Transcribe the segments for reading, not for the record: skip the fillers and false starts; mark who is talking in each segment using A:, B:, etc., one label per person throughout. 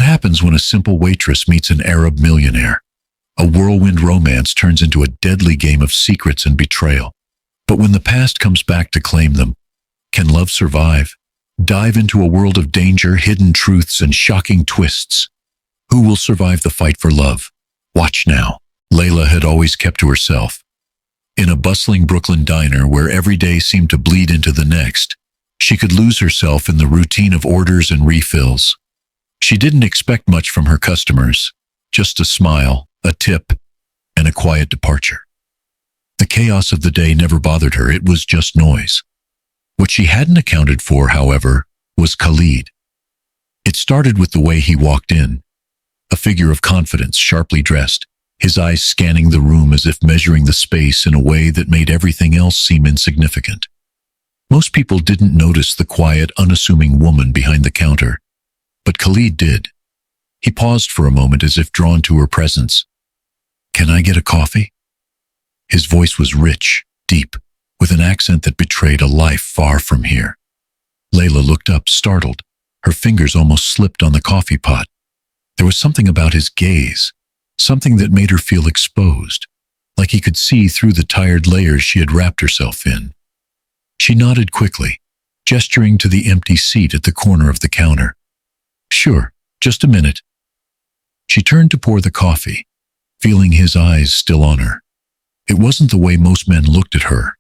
A: What happens when a simple waitress meets an Arab millionaire? A whirlwind romance turns into a deadly game of secrets and betrayal. But when the past comes back to claim them, can love survive? Dive into a world of danger, hidden truths, and shocking twists. Who will survive the fight for love? Watch now. Layla had always kept to herself. In a bustling Brooklyn diner where every day seemed to bleed into the next, she could lose herself in the routine of orders and refills. She didn't expect much from her customers, just a smile, a tip, and a quiet departure. The chaos of the day never bothered her, it was just noise. What she hadn't accounted for, however, was Khalid. It started with the way he walked in, a figure of confidence, sharply dressed, his eyes scanning the room as if measuring the space in a way that made everything else seem insignificant. Most people didn't notice the quiet, unassuming woman behind the counter, but Khalid did. He paused for a moment as if drawn to her presence. "Can I get a coffee?" His voice was rich, deep, with an accent that betrayed a life far from here. Layla looked up, startled. Her fingers almost slipped on the coffee pot. There was something about his gaze, something that made her feel exposed, like he could see through the tired layers she had wrapped herself in. She nodded quickly, gesturing to the empty seat at the corner of the counter. "Sure, just a minute." She turned to pour the coffee, feeling his eyes still on her. It wasn't the way most men looked at her.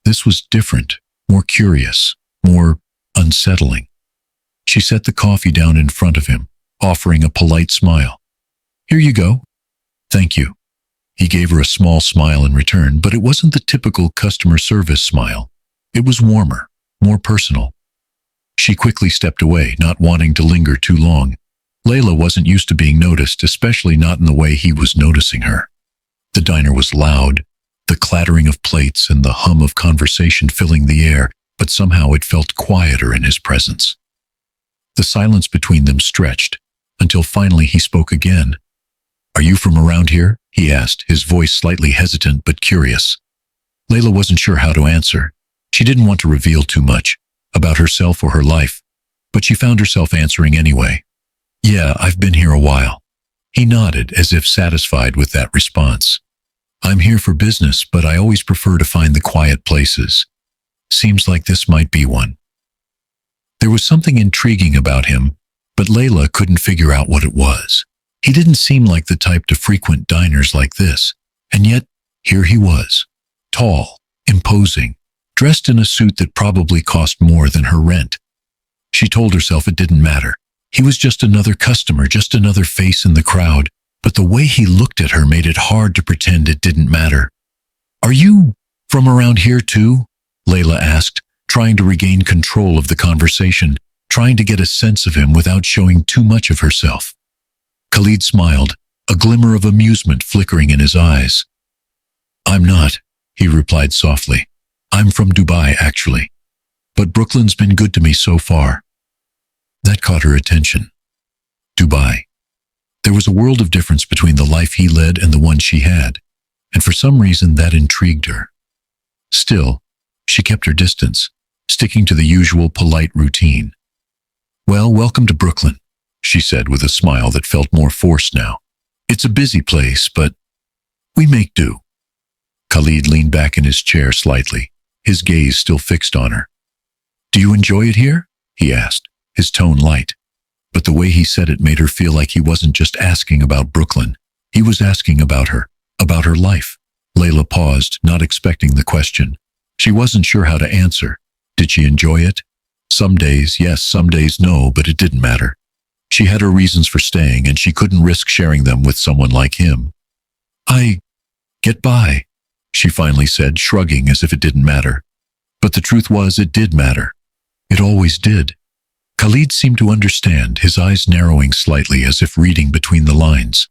A: This was different, more curious, more unsettling. She set the coffee down in front of him, offering a polite smile. "Here you go." "Thank you." He gave her a small smile in return, but it wasn't the typical customer service smile. It was warmer, more personal. She quickly stepped away, not wanting to linger too long. Layla wasn't used to being noticed, especially not in the way he was noticing her. The diner was loud, the clattering of plates and the hum of conversation filling the air, but somehow it felt quieter in his presence. The silence between them stretched, until finally he spoke again. "Are you from around here?" he asked, his voice slightly hesitant but curious. Layla wasn't sure how to answer. She didn't want to reveal too much about herself or her life, but she found herself answering anyway. "Yeah, I've been here a while." He nodded, as if satisfied with that response. "I'm here for business, but I always prefer to find the quiet places. Seems like this might be one." There was something intriguing about him, but Layla couldn't figure out what it was. He didn't seem like the type to frequent diners like this, and yet here he was, tall, imposing, dressed in a suit that probably cost more than her rent. She told herself it didn't matter. He was just another customer, just another face in the crowd, but the way he looked at her made it hard to pretend it didn't matter. "Are you from around here too?" Layla asked, trying to regain control of the conversation, trying to get a sense of him without showing too much of herself. Khalid smiled, a glimmer of amusement flickering in his eyes. "I'm not," he replied softly. "I'm from Dubai, actually. But Brooklyn's been good to me so far." That caught her attention. Dubai. There was a world of difference between the life he led and the one she had, and for some reason that intrigued her. Still, she kept her distance, sticking to the usual polite routine. "Well, welcome to Brooklyn," she said with a smile that felt more forced now. "It's a busy place, but we make do." Khalid leaned back in his chair slightly, his gaze still fixed on her. "Do you enjoy it here?" he asked, his tone light. But the way he said it made her feel like he wasn't just asking about Brooklyn. He was asking about her life. Layla paused, not expecting the question. She wasn't sure how to answer. Did she enjoy it? Some days, yes, some days, no, but it didn't matter. She had her reasons for staying, and she couldn't risk sharing them with someone like him. "I get by," she finally said, shrugging as if it didn't matter. But the truth was, it did matter. It always did. Khalid seemed to understand, his eyes narrowing slightly as if reading between the lines.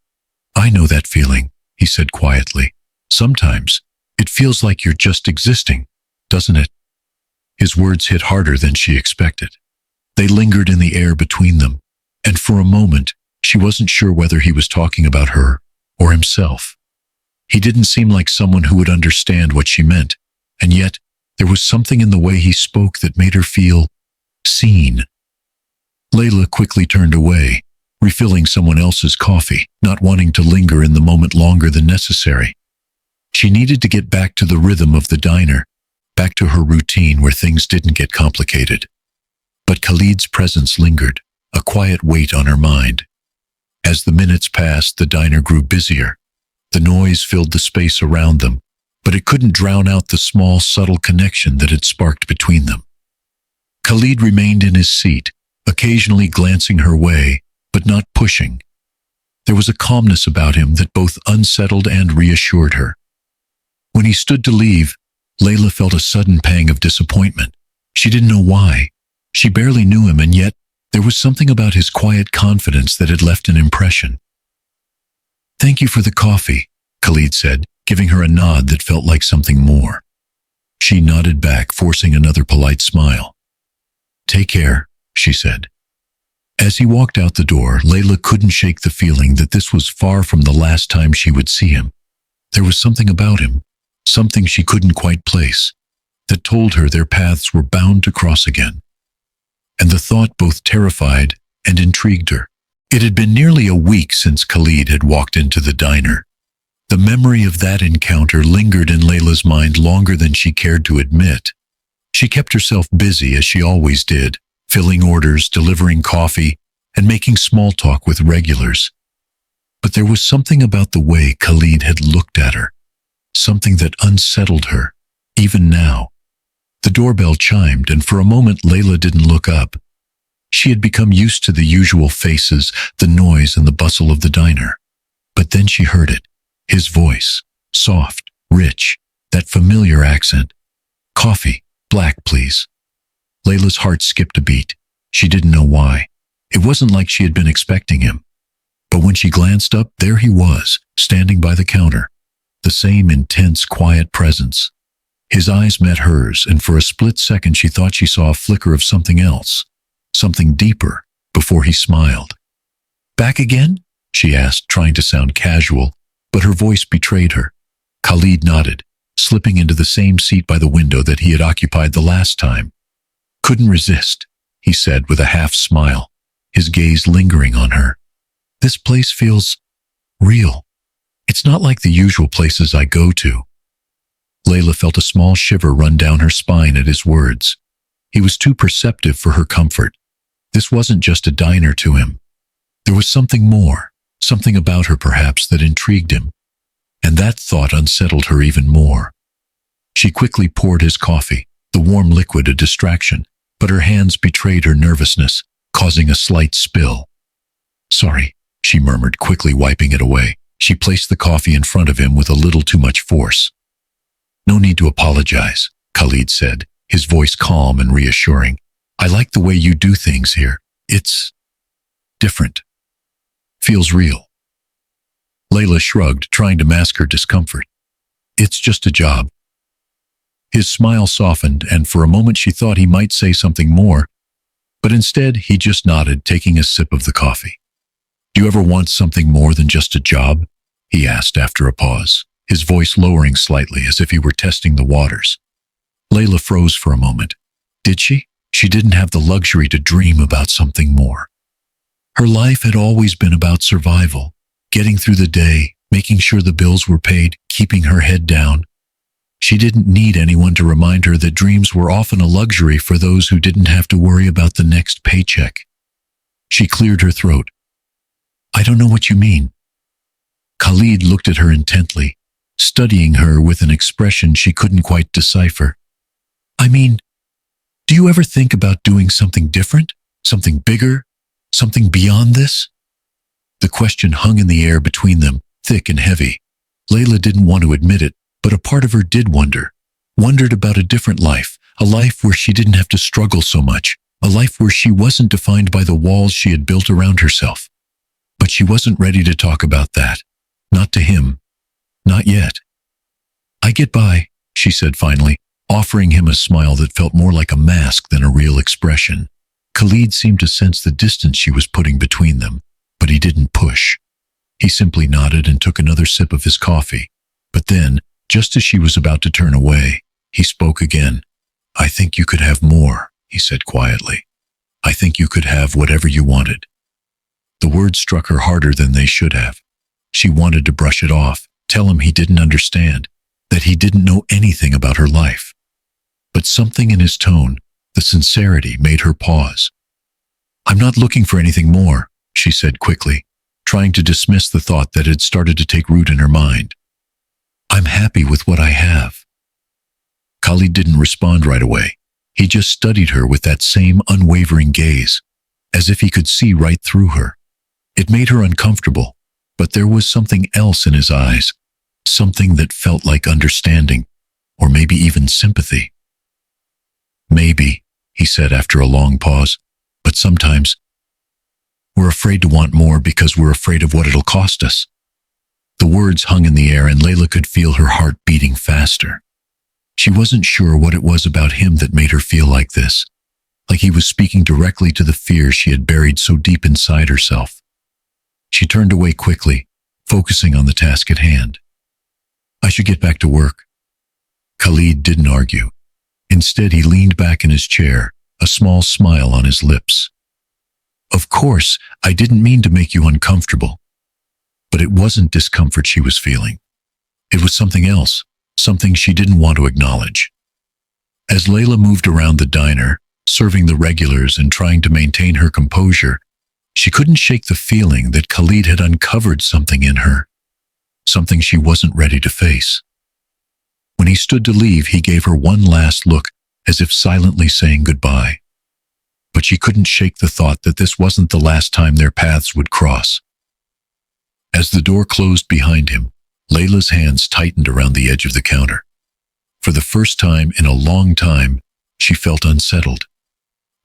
A: "I know that feeling," he said quietly. "Sometimes it feels like you're just existing, doesn't it?" His words hit harder than she expected. They lingered in the air between them, and for a moment, she wasn't sure whether he was talking about her or himself. He didn't seem like someone who would understand what she meant, and yet there was something in the way he spoke that made her feel seen. Layla quickly turned away, refilling someone else's coffee, not wanting to linger in the moment longer than necessary. She needed to get back to the rhythm of the diner, back to her routine where things didn't get complicated. But Khalid's presence lingered, a quiet weight on her mind. As the minutes passed, the diner grew busier. The noise filled the space around them, but it couldn't drown out the small, subtle connection that had sparked between them. Khalid remained in his seat, occasionally glancing her way, but not pushing. There was a calmness about him that both unsettled and reassured her. When he stood to leave, Layla felt a sudden pang of disappointment. She didn't know why. She barely knew him, and yet there was something about his quiet confidence that had left an impression. "Thank you for the coffee," Khalid said, giving her a nod that felt like something more. She nodded back, forcing another polite smile. "Take care," she said. As he walked out the door, Layla couldn't shake the feeling that this was far from the last time she would see him. There was something about him, something she couldn't quite place, that told her their paths were bound to cross again. And the thought both terrified and intrigued her. It had been nearly a week since Khalid had walked into the diner. The memory of that encounter lingered in Layla's mind longer than she cared to admit. She kept herself busy, as she always did, filling orders, delivering coffee, and making small talk with regulars. But there was something about the way Khalid had looked at her, something that unsettled her, even now. The doorbell chimed, and for a moment Layla didn't look up. She had become used to the usual faces, the noise and the bustle of the diner. But then she heard it, his voice, soft, rich, that familiar accent. "Coffee, black, please." Layla's heart skipped a beat. She didn't know why. It wasn't like she had been expecting him. But when she glanced up, there he was, standing by the counter, the same intense, quiet presence. His eyes met hers, and for a split second she thought she saw a flicker of something else, something deeper, before he smiled. "Back again?" she asked, trying to sound casual, but her voice betrayed her. Khalid nodded, slipping into the same seat by the window that he had occupied the last time. "Couldn't resist," he said with a half smile, his gaze lingering on her. "This place feels real. It's not like the usual places I go to." Layla felt a small shiver run down her spine at his words. He was too perceptive for her comfort. This wasn't just a diner to him. There was something more, something about her perhaps that intrigued him, and that thought unsettled her even more. She quickly poured his coffee, the warm liquid a distraction, but her hands betrayed her nervousness, causing a slight spill. "Sorry," she murmured, quickly wiping it away. She placed the coffee in front of him with a little too much force. "No need to apologize," Khalid said, his voice calm and reassuring. "I like the way you do things here. It's different. Feels real." Layla shrugged, trying to mask her discomfort. "It's just a job." His smile softened, and for a moment she thought he might say something more, but instead he just nodded, taking a sip of the coffee. "Do you ever want something more than just a job?" he asked after a pause, his voice lowering slightly as if he were testing the waters. Layla froze for a moment. Did she? She didn't have the luxury to dream about something more. Her life had always been about survival, getting through the day, making sure the bills were paid, keeping her head down. She didn't need anyone to remind her that dreams were often a luxury for those who didn't have to worry about the next paycheck. She cleared her throat. "I don't know what you mean." Khalid looked at her intently, studying her with an expression she couldn't quite decipher. "I mean, do you ever think about doing something different? Something bigger? Something beyond this?" The question hung in the air between them, thick and heavy. Layla didn't want to admit it, but a part of her did wondered about a different life, a life where she didn't have to struggle so much, a life where she wasn't defined by the walls she had built around herself. But she wasn't ready to talk about that. Not to him. Not yet. "I get by," she said finally, offering him a smile that felt more like a mask than a real expression. Khalid seemed to sense the distance she was putting between them, but he didn't push. He simply nodded and took another sip of his coffee. But then, just as she was about to turn away, he spoke again. "I think you could have more," he said quietly. "I think you could have whatever you wanted." The words struck her harder than they should have. She wanted to brush it off, tell him he didn't understand, that he didn't know anything about her life. But something in his tone, the sincerity, made her pause. "I'm not looking for anything more," she said quickly, trying to dismiss the thought that had started to take root in her mind. "I'm happy with what I have." Khalid didn't respond right away. He just studied her with that same unwavering gaze, as if he could see right through her. It made her uncomfortable, but there was something else in his eyes, something that felt like understanding, or maybe even sympathy. "Maybe," he said after a long pause, "but sometimes we're afraid to want more because we're afraid of what it'll cost us." The words hung in the air and Layla could feel her heart beating faster. She wasn't sure what it was about him that made her feel like this, like he was speaking directly to the fear she had buried so deep inside herself. She turned away quickly, focusing on the task at hand. "I should get back to work." Khalid didn't argue. Instead, he leaned back in his chair, a small smile on his lips. "Of course, I didn't mean to make you uncomfortable." But it wasn't discomfort she was feeling. It was something else, something she didn't want to acknowledge. As Layla moved around the diner, serving the regulars and trying to maintain her composure, she couldn't shake the feeling that Khalid had uncovered something in her, something she wasn't ready to face. When he stood to leave, he gave her one last look, as if silently saying goodbye. But she couldn't shake the thought that this wasn't the last time their paths would cross. As the door closed behind him, Layla's hands tightened around the edge of the counter. For the first time in a long time, she felt unsettled,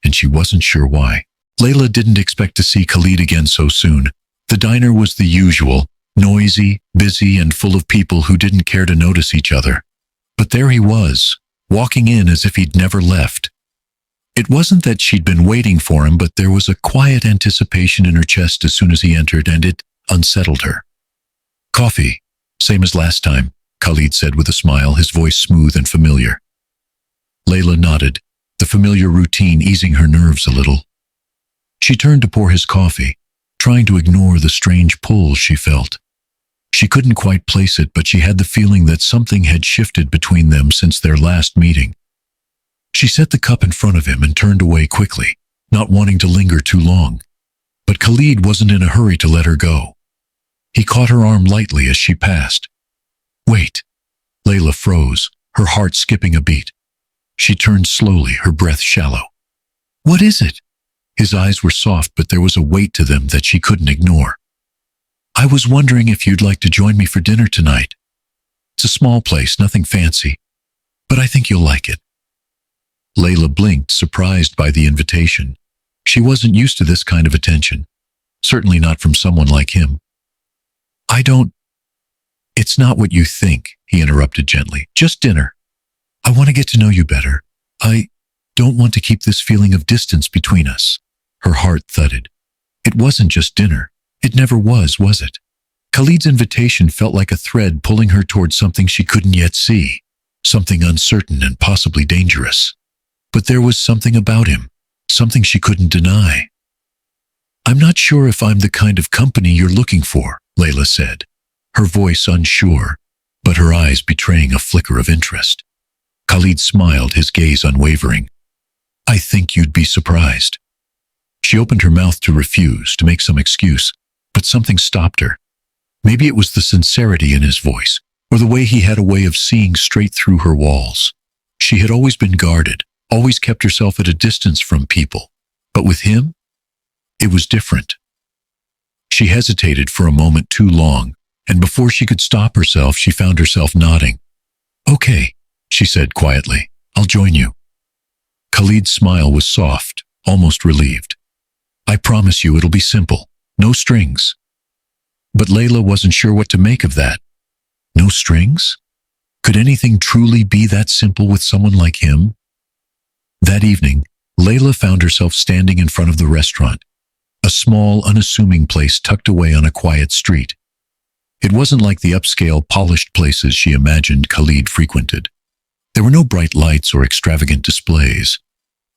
A: and she wasn't sure why. Layla didn't expect to see Khalid again so soon. The diner was the usual, noisy, busy, and full of people who didn't care to notice each other. But there he was, walking in as if he'd never left. It wasn't that she'd been waiting for him, but there was a quiet anticipation in her chest as soon as he entered, and it unsettled her. "Coffee, same as last time," Khalid said with a smile, his voice smooth and familiar. Layla nodded, the familiar routine easing her nerves a little. She turned to pour his coffee, trying to ignore the strange pull she felt. She couldn't quite place it, but she had the feeling that something had shifted between them since their last meeting. She set the cup in front of him and turned away quickly, not wanting to linger too long. But Khalid wasn't in a hurry to let her go. He caught her arm lightly as she passed. "Wait." Layla froze, her heart skipping a beat. She turned slowly, her breath shallow. "What is it?" His eyes were soft, but there was a weight to them that she couldn't ignore. "I was wondering if you'd like to join me for dinner tonight. It's a small place, nothing fancy, but I think you'll like it." Layla blinked, surprised by the invitation. She wasn't used to this kind of attention, certainly not from someone like him. "It's not what you think," he interrupted gently. "Just dinner. I want to get to know you better. I don't want to keep this feeling of distance between us." Her heart thudded. It wasn't just dinner. It never was it? Khalid's invitation felt like a thread pulling her towards something she couldn't yet see, something uncertain and possibly dangerous. But there was something about him, something she couldn't deny. "I'm not sure if I'm the kind of company you're looking for," Layla said, her voice unsure, but her eyes betraying a flicker of interest. Khalid smiled, his gaze unwavering. "I think you'd be surprised." She opened her mouth to refuse, to make some excuse, but something stopped her. Maybe it was the sincerity in his voice, or the way he had a way of seeing straight through her walls. She had always been guarded, always kept herself at a distance from people. But with him, it was different. She hesitated for a moment too long, and before she could stop herself, she found herself nodding. "Okay," she said quietly, "I'll join you." Khalid's smile was soft, almost relieved. "I promise you it'll be simple, no strings." But Layla wasn't sure what to make of that. No strings? Could anything truly be that simple with someone like him? That evening, Layla found herself standing in front of the restaurant, a small, unassuming place tucked away on a quiet street. It wasn't like the upscale, polished places she imagined Khalid frequented. There were no bright lights or extravagant displays,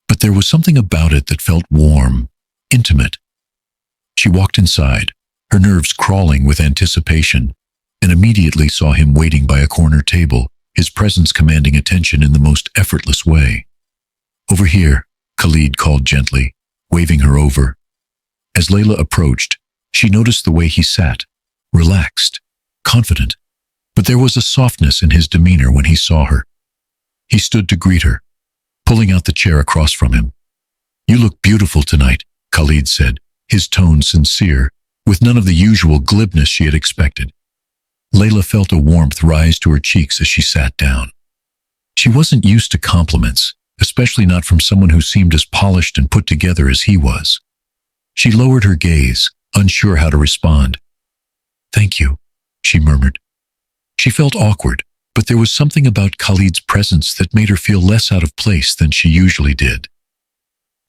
A: but there was something about it that felt warm, intimate. She walked inside, her nerves crawling with anticipation, and immediately saw him waiting by a corner table, his presence commanding attention in the most effortless way. "Over here," Khalid called gently, waving her over. As Layla approached, she noticed the way he sat, relaxed, confident, but there was a softness in his demeanor when he saw her. He stood to greet her, pulling out the chair across from him. "You look beautiful tonight," Khalid said, his tone sincere, with none of the usual glibness she had expected. Layla felt a warmth rise to her cheeks as she sat down. She wasn't used to compliments, especially not from someone who seemed as polished and put together as he was. She lowered her gaze, unsure how to respond. "Thank you," she murmured. She felt awkward, but there was something about Khalid's presence that made her feel less out of place than she usually did.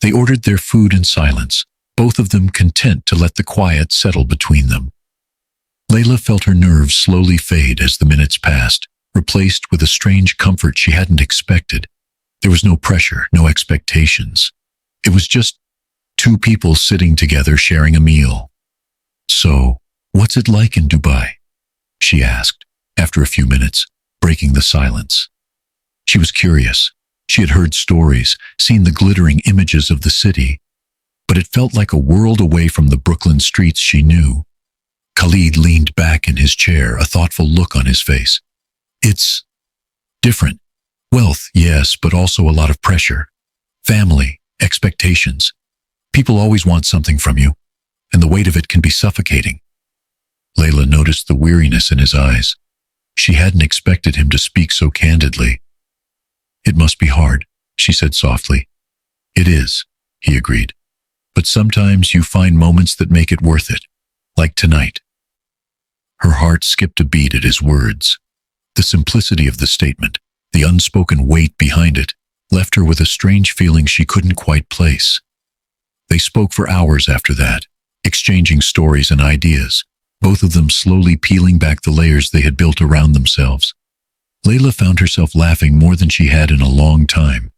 A: They ordered their food in silence, both of them content to let the quiet settle between them. Layla felt her nerves slowly fade as the minutes passed, replaced with a strange comfort she hadn't expected. There was no pressure, no expectations. It was just two people sitting together sharing a meal. "So, what's it like in Dubai?" she asked, after a few minutes, breaking the silence. She was curious. She had heard stories, seen the glittering images of the city, but it felt like a world away from the Brooklyn streets she knew. Khalid leaned back in his chair, a thoughtful look on his face. "It's different. Wealth, yes, but also a lot of pressure. Family, expectations. People always want something from you, and the weight of it can be suffocating." Layla noticed the weariness in his eyes. She hadn't expected him to speak so candidly. "It must be hard," she said softly. "It is," he agreed. "But sometimes you find moments that make it worth it, like tonight." Her heart skipped a beat at his words. The simplicity of the statement, the unspoken weight behind it, left her with a strange feeling she couldn't quite place. They spoke for hours after that, exchanging stories and ideas, both of them slowly peeling back the layers they had built around themselves. Layla found herself laughing more than she had in a long time.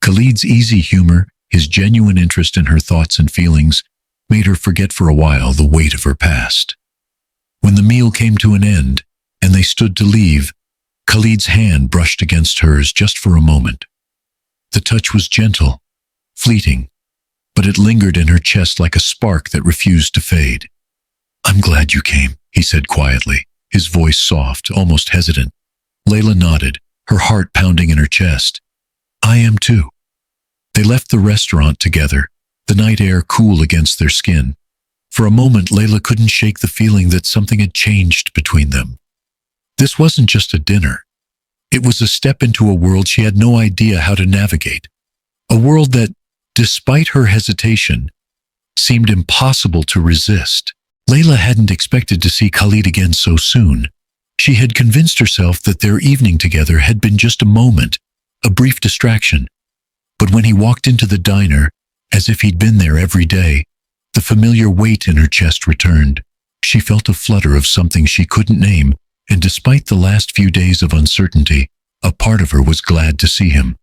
A: Khalid's easy humor, his genuine interest in her thoughts and feelings, made her forget for a while the weight of her past. When the meal came to an end, and they stood to leave, Khalid's hand brushed against hers just for a moment. The touch was gentle, fleeting, but it lingered in her chest like a spark that refused to fade. "I'm glad you came," he said quietly, his voice soft, almost hesitant. Layla nodded, her heart pounding in her chest. "I am too." They left the restaurant together, the night air cool against their skin. For a moment, Layla couldn't shake the feeling that something had changed between them. This wasn't just a dinner. It was a step into a world she had no idea how to navigate. A world that, despite her hesitation, seemed impossible to resist. Layla hadn't expected to see Khalid again so soon. She had convinced herself that their evening together had been just a moment, a brief distraction. But when he walked into the diner, as if he'd been there every day, the familiar weight in her chest returned. She felt a flutter of something she couldn't name, and despite the last few days of uncertainty, a part of her was glad to see him.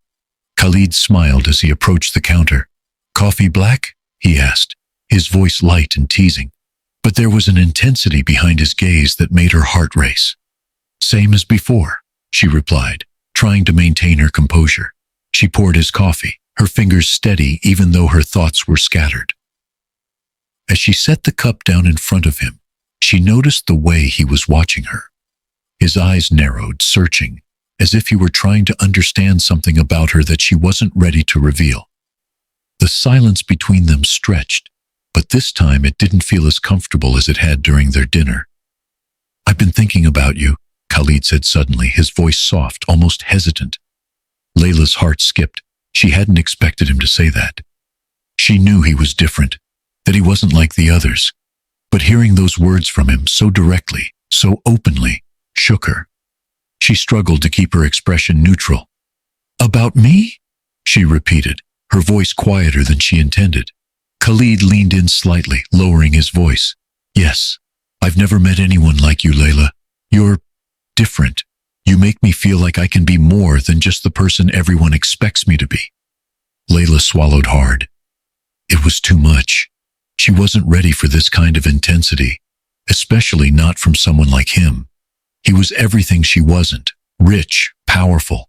A: Khalid smiled as he approached the counter. "Coffee black?" he asked, his voice light and teasing. But there was an intensity behind his gaze that made her heart race. "Same as before," she replied, trying to maintain her composure. She poured his coffee, her fingers steady even though her thoughts were scattered. As she set the cup down in front of him, she noticed the way he was watching her. His eyes narrowed, searching, as if he were trying to understand something about her that she wasn't ready to reveal. The silence between them stretched, but this time it didn't feel as comfortable as it had during their dinner. "I've been thinking about you," Khalid said suddenly, his voice soft, almost hesitant. Layla's heart skipped. She hadn't expected him to say that. She knew he was different, that he wasn't like the others. But hearing those words from him so directly, so openly, shook her. She struggled to keep her expression neutral. "About me?" she repeated, her voice quieter than she intended. Khalid leaned in slightly, lowering his voice. "Yes, I've never met anyone like you, Layla. You're different. You make me feel like I can be more than just the person everyone expects me to be." Layla swallowed hard. It was too much. She wasn't ready for this kind of intensity, especially not from someone like him. He was everything she wasn't, rich, powerful.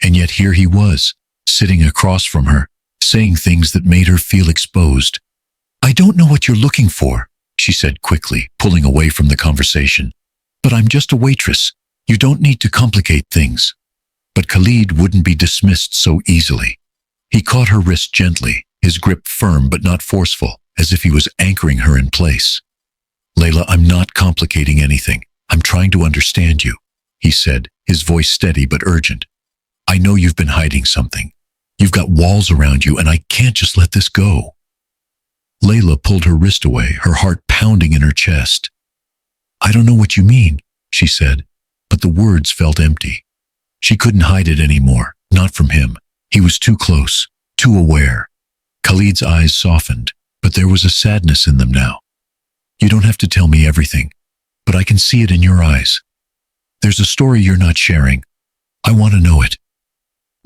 A: And yet here he was, sitting across from her, saying things that made her feel exposed. "I don't know what you're looking for," she said quickly, pulling away from the conversation. "But I'm just a waitress. You don't need to complicate things." But Khalid wouldn't be dismissed so easily. He caught her wrist gently, his grip firm but not forceful, as if he was anchoring her in place. "Layla, I'm not complicating anything. I'm trying to understand you," he said, his voice steady but urgent. "I know you've been hiding something. You've got walls around you, and I can't just let this go." Layla pulled her wrist away, her heart pounding in her chest. "I don't know what you mean," she said, but the words felt empty. She couldn't hide it anymore, not from him. He was too close, too aware. Khalid's eyes softened, but there was a sadness in them now. "You don't have to tell me everything, but I can see it in your eyes. There's a story you're not sharing. I want to know it."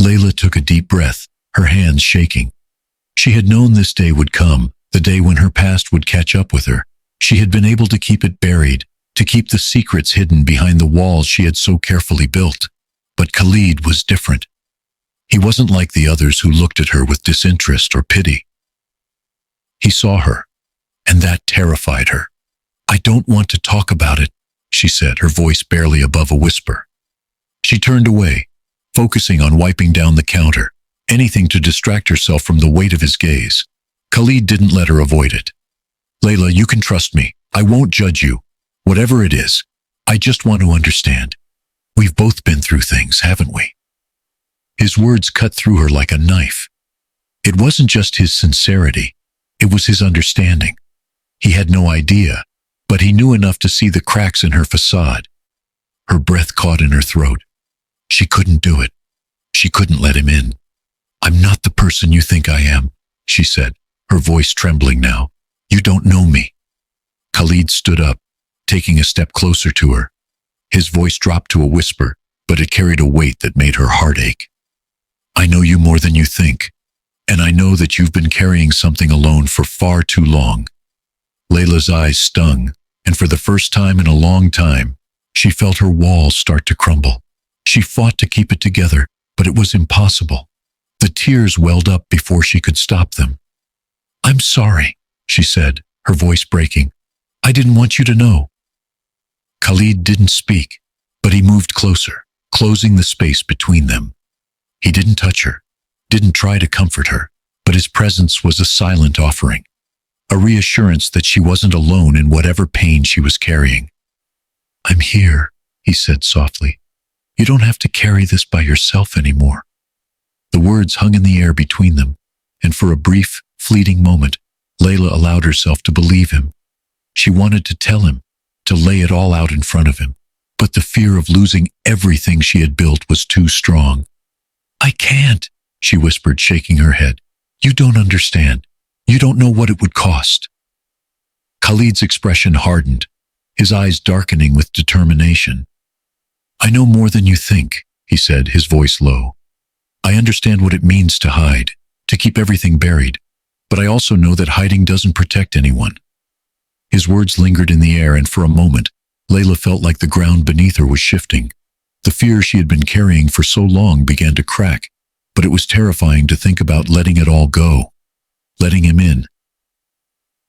A: Layla took a deep breath, her hands shaking. She had known this day would come, the day when her past would catch up with her. She had been able to keep it buried, to keep the secrets hidden behind the walls she had so carefully built. But Khalid was different. He wasn't like the others who looked at her with disinterest or pity. He saw her, and that terrified her. "I don't want to talk about it," she said, her voice barely above a whisper. She turned away, focusing on wiping down the counter, anything to distract herself from the weight of his gaze. Khalid didn't let her avoid it. "Layla, you can trust me. I won't judge you. Whatever it is, I just want to understand. We've both been through things, haven't we?" His words cut through her like a knife. It wasn't just his sincerity, it was his understanding. He had no idea, but he knew enough to see the cracks in her facade. Her breath caught in her throat. She couldn't do it. She couldn't let him in. "I'm not the person you think I am," she said, her voice trembling now. "You don't know me." Khalid stood up, taking a step closer to her. His voice dropped to a whisper, but it carried a weight that made her heart ache. "I know you more than you think, and I know that you've been carrying something alone for far too long." Layla's eyes stung, and for the first time in a long time, she felt her walls start to crumble. She fought to keep it together, but it was impossible. The tears welled up before she could stop them. "I'm sorry," she said, her voice breaking. "I didn't want you to know." Khalid didn't speak, but he moved closer, closing the space between them. He didn't touch her, didn't try to comfort her, but his presence was a silent offering, a reassurance that she wasn't alone in whatever pain she was carrying. "I'm here," he said softly. "You don't have to carry this by yourself anymore." The words hung in the air between them, and for a brief, fleeting moment, Layla allowed herself to believe him. She wanted to tell him, to lay it all out in front of him, but the fear of losing everything she had built was too strong. "I can't," she whispered, shaking her head. "You don't understand. You don't know what it would cost." Khalid's expression hardened, his eyes darkening with determination. "I know more than you think," he said, his voice low. "I understand what it means to hide, to keep everything buried, but I also know that hiding doesn't protect anyone." His words lingered in the air, and for a moment, Layla felt like the ground beneath her was shifting. The fear she had been carrying for so long began to crack, but it was terrifying to think about letting it all go, letting him in.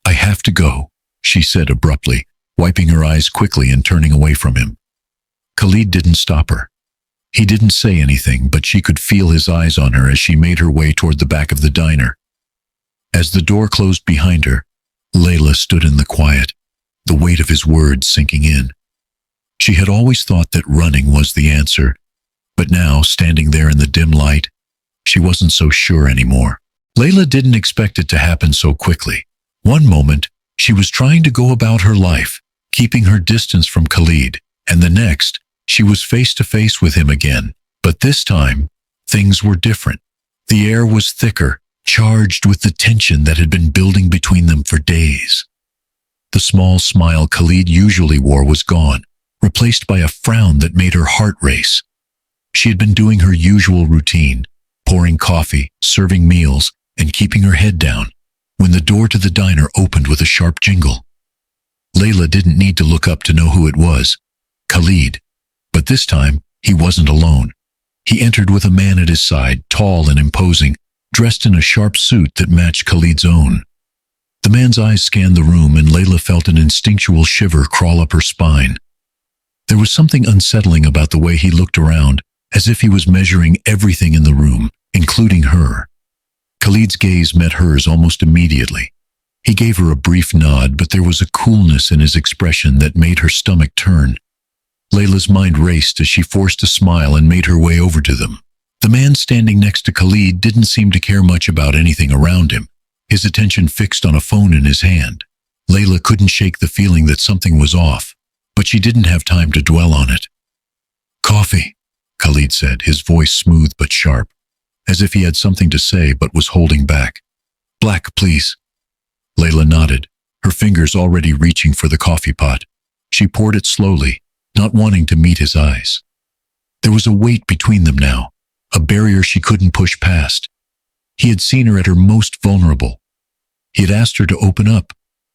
A: "I have to go," she said abruptly, wiping her eyes quickly and turning away from him. Khalid didn't stop her. He didn't say anything, but she could feel his eyes on her as she made her way toward the back of the diner. As the door closed behind her, Layla stood in the quiet, the weight of his words sinking in. She had always thought that running was the answer, but now, standing there in the dim light, she wasn't so sure anymore. Layla didn't expect it to happen so quickly. One moment, she was trying to go about her life, keeping her distance from Khalid, and the next, she was face to face with him again. But this time, things were different. The air was thicker, charged with the tension that had been building between them for days. The small smile Khalid usually wore was gone, replaced by a frown that made her heart race. She had been doing her usual routine, pouring coffee, serving meals, and keeping her head down. when the door to the diner opened with a sharp jingle. Layla didn't need to look up to know who it was. Khalid. But this time, he wasn't alone. He entered with a man at his side, tall and imposing, dressed in a sharp suit that matched Khalid's own. The man's eyes scanned the room, and Layla felt an instinctual shiver crawl up her spine. There was something unsettling about the way he looked around, as if he was measuring everything in the room, including her. Khalid's gaze met hers almost immediately. He gave her a brief nod, but there was a coolness in his expression that made her stomach turn. Layla's mind raced as she forced a smile and made her way over to them. The man standing next to Khalid didn't seem to care much about anything around him, his attention fixed on a phone in his hand. Layla couldn't shake the feeling that something was off, but she didn't have time to dwell on it. "Coffee," Khalid said, his voice smooth but sharp, as if he had something to say but was holding back. "Black, please." Layla nodded, her fingers already reaching for the coffee pot. She poured it slowly, not wanting to meet his eyes. There was a weight between them now, a barrier she couldn't push past. He had seen her at her most vulnerable. He had asked her to open up,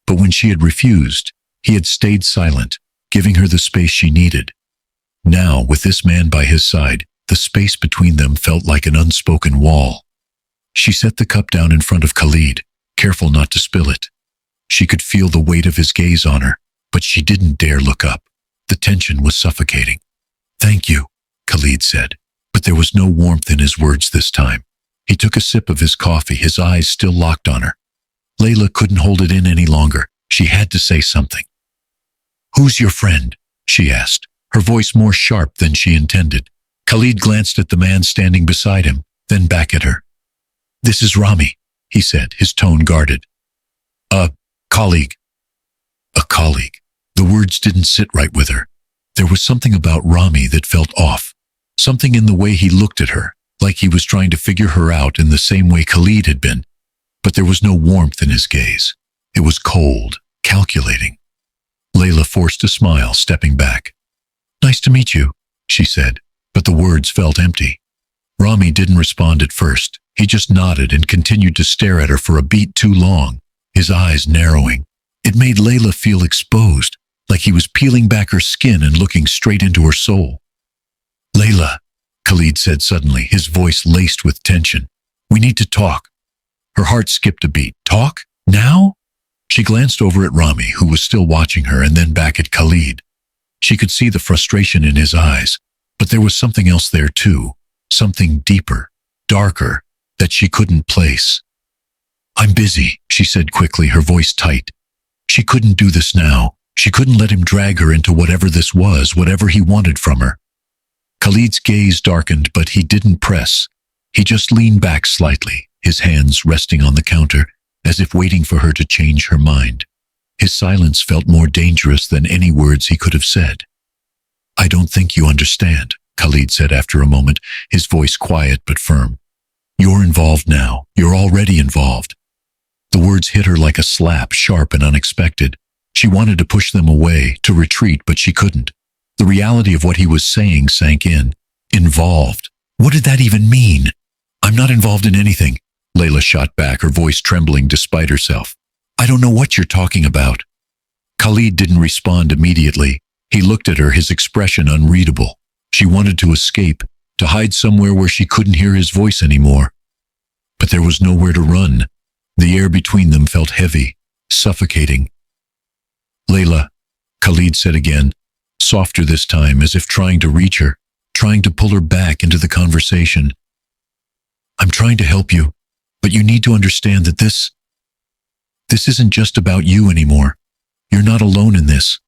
A: but when she had refused, he had stayed silent, giving her the space she needed. Now, with this man by his side, the space between them felt like an unspoken wall. She set the cup down in front of Khalid, careful not to spill it. She could feel the weight of his gaze on her, but she didn't dare look up. The tension was suffocating. "Thank you," Khalid said, but there was no warmth in his words this time. He took a sip of his coffee, his eyes still locked on her. Layla couldn't hold it in any longer. She had to say something. "Who's your friend?" she asked, her voice more sharp than she intended. Khalid glanced at the man standing beside him, then back at her. "This is Rami," he said, his tone guarded. "A colleague." A colleague. The words didn't sit right with her. There was something about Rami that felt off. Something in the way he looked at her, like he was trying to figure her out in the same way Khalid had been. But there was no warmth in his gaze. It was cold, calculating. Layla forced a smile, stepping back. "Nice to meet you," she said, but the words felt empty. Rami didn't respond at first. He just nodded and continued to stare at her for a beat too long, his eyes narrowing. It made Layla feel exposed, like he was peeling back her skin and looking straight into her soul. "Layla," Khalid said suddenly, his voice laced with tension. "We need to talk." Her heart skipped a beat. "Talk? Now?" She glanced over at Rami, who was still watching her, and then back at Khalid. She could see the frustration in his eyes, but there was something else there too, something deeper, darker, that she couldn't place. "I'm busy," she said quickly, her voice tight. She couldn't do this now. She couldn't let him drag her into whatever this was, whatever he wanted from her. Khalid's gaze darkened, but he didn't press. He just leaned back slightly, his hands resting on the counter, as if waiting for her to change her mind. His silence felt more dangerous than any words he could have said. "I don't think you understand," Khalid said after a moment, his voice quiet but firm. "You're involved now. You're already involved." The words hit her like a slap, sharp and unexpected. She wanted to push them away, to retreat, but she couldn't. The reality of what he was saying sank in. Involved. What did that even mean? "I'm not involved in anything," Layla shot back, her voice trembling despite herself. "I don't know what you're talking about." Khalid didn't respond immediately. He looked at her, his expression unreadable. She wanted to escape, to hide somewhere where she couldn't hear his voice anymore. But there was nowhere to run. The air between them felt heavy, suffocating. "Layla," Khalid said again, softer this time, as if trying to reach her, trying to pull her back into the conversation. "I'm trying to help you, but you need to understand that this isn't just about you anymore. You're not alone in this."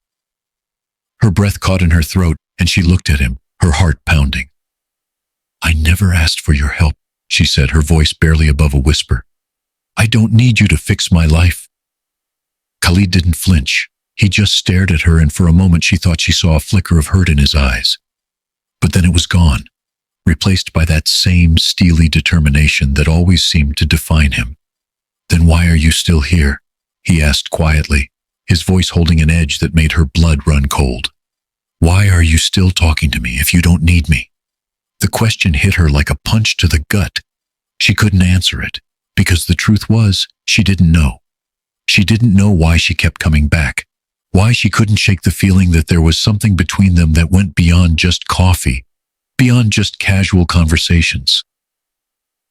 A: Her breath caught in her throat, and she looked at him, her heart pounding. "I never asked for your help," she said, her voice barely above a whisper. "I don't need you to fix my life." Khalid didn't flinch. He just stared at her, and for a moment she thought she saw a flicker of hurt in his eyes. But then it was gone, replaced by that same steely determination that always seemed to define him. "Then why are you still here?" he asked quietly, his voice holding an edge that made her blood run cold. "Why are you still talking to me if you don't need me?" The question hit her like a punch to the gut. She couldn't answer it. because the truth was, she didn't know. She didn't know why she kept coming back, why she couldn't shake the feeling that there was something between them that went beyond just coffee, beyond just casual conversations.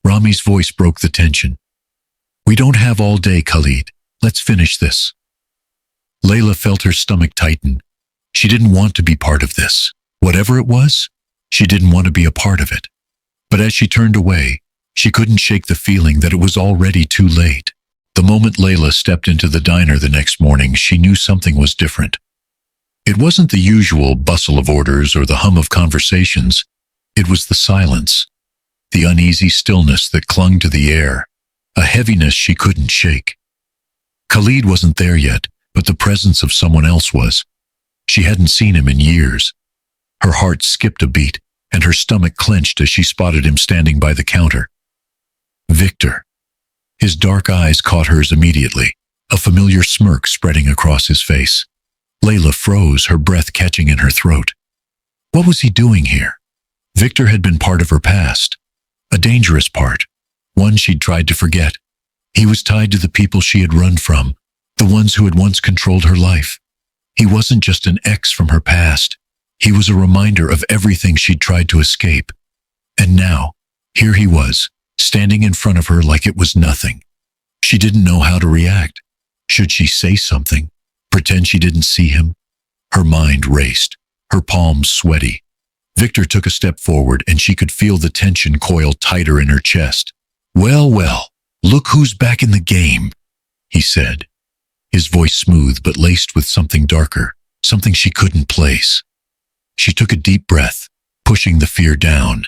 A: Rami's voice broke the tension. We don't have all day, Khalid. Let's finish this. Layla felt her stomach tighten. She didn't want to be part of this. Whatever it was, she didn't want to be a part of it. But as she turned away, she couldn't shake the feeling that it was already too late. The moment Layla stepped into the diner the next morning, she knew something was different. It wasn't the usual bustle of orders or the hum of conversations. It was the silence, the uneasy stillness that clung to the air, a heaviness she couldn't shake. Khalid wasn't there yet, but the presence of someone else was. She hadn't seen him in years. Her heart skipped a beat, and her stomach clenched as she spotted him standing by the counter. Victor. His dark eyes caught hers immediately, a familiar smirk spreading across his face. Layla froze, her breath catching in her throat. What was he doing here? Victor had been part of her past, a dangerous part, one she'd tried to forget. He was tied to the people she had run from, the ones who had once controlled her life. He wasn't just an ex from her past. He was a reminder of everything she'd tried to escape. And now, here he was, standing in front of her like it was nothing. She didn't know how to react. Should she say something? Pretend she didn't see him? Her mind raced, her palms sweaty. Victor took a step forward and she could feel the tension coil tighter in her chest. Well, well, look who's back in the game, he said. His voice smooth but laced with something darker, something she couldn't place. She took a deep breath, pushing the fear down.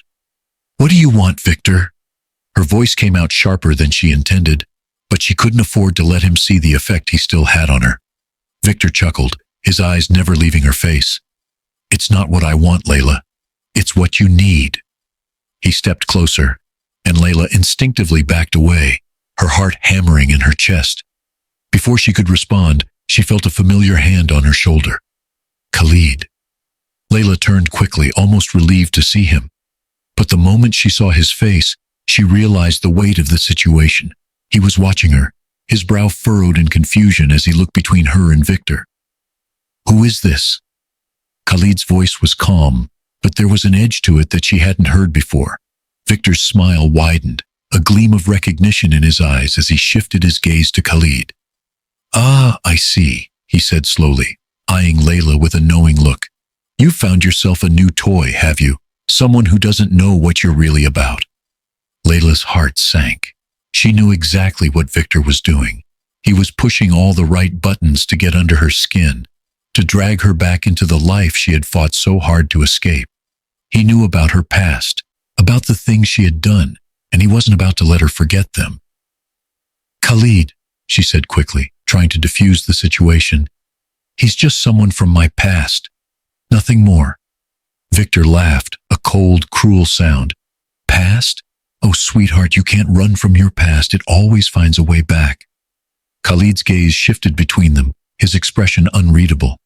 A: What do you want, Victor? Her voice came out sharper than she intended, but she couldn't afford to let him see the effect he still had on her. Victor chuckled, his eyes never leaving her face. It's not what I want, Layla. It's what you need. He stepped closer, and Layla instinctively backed away, her heart hammering in her chest. Before she could respond, she felt a familiar hand on her shoulder. Khalid. Layla turned quickly, almost relieved to see him. But the moment she saw his face, she realized the weight of the situation. He was watching her, his brow furrowed in confusion as he looked between her and Victor. Who is this? Khalid's voice was calm, but there was an edge to it that she hadn't heard before. Victor's smile widened, a gleam of recognition in his eyes as he shifted his gaze to Khalid. Ah, I see, he said slowly, eyeing Layla with a knowing look. You've found yourself a new toy, have you? Someone who doesn't know what you're really about. Layla's heart sank. She knew exactly what Victor was doing. He was pushing all the right buttons to get under her skin, to drag her back into the life she had fought so hard to escape. He knew about her past, about the things she had done, and he wasn't about to let her forget them. Khalid, she said quickly, trying to diffuse the situation. He's just someone from my past. Nothing more. Victor laughed, a cold, cruel sound. Past? Oh, sweetheart, you can't run from your past. It always finds a way back. Khalid's gaze shifted between them, his expression unreadable.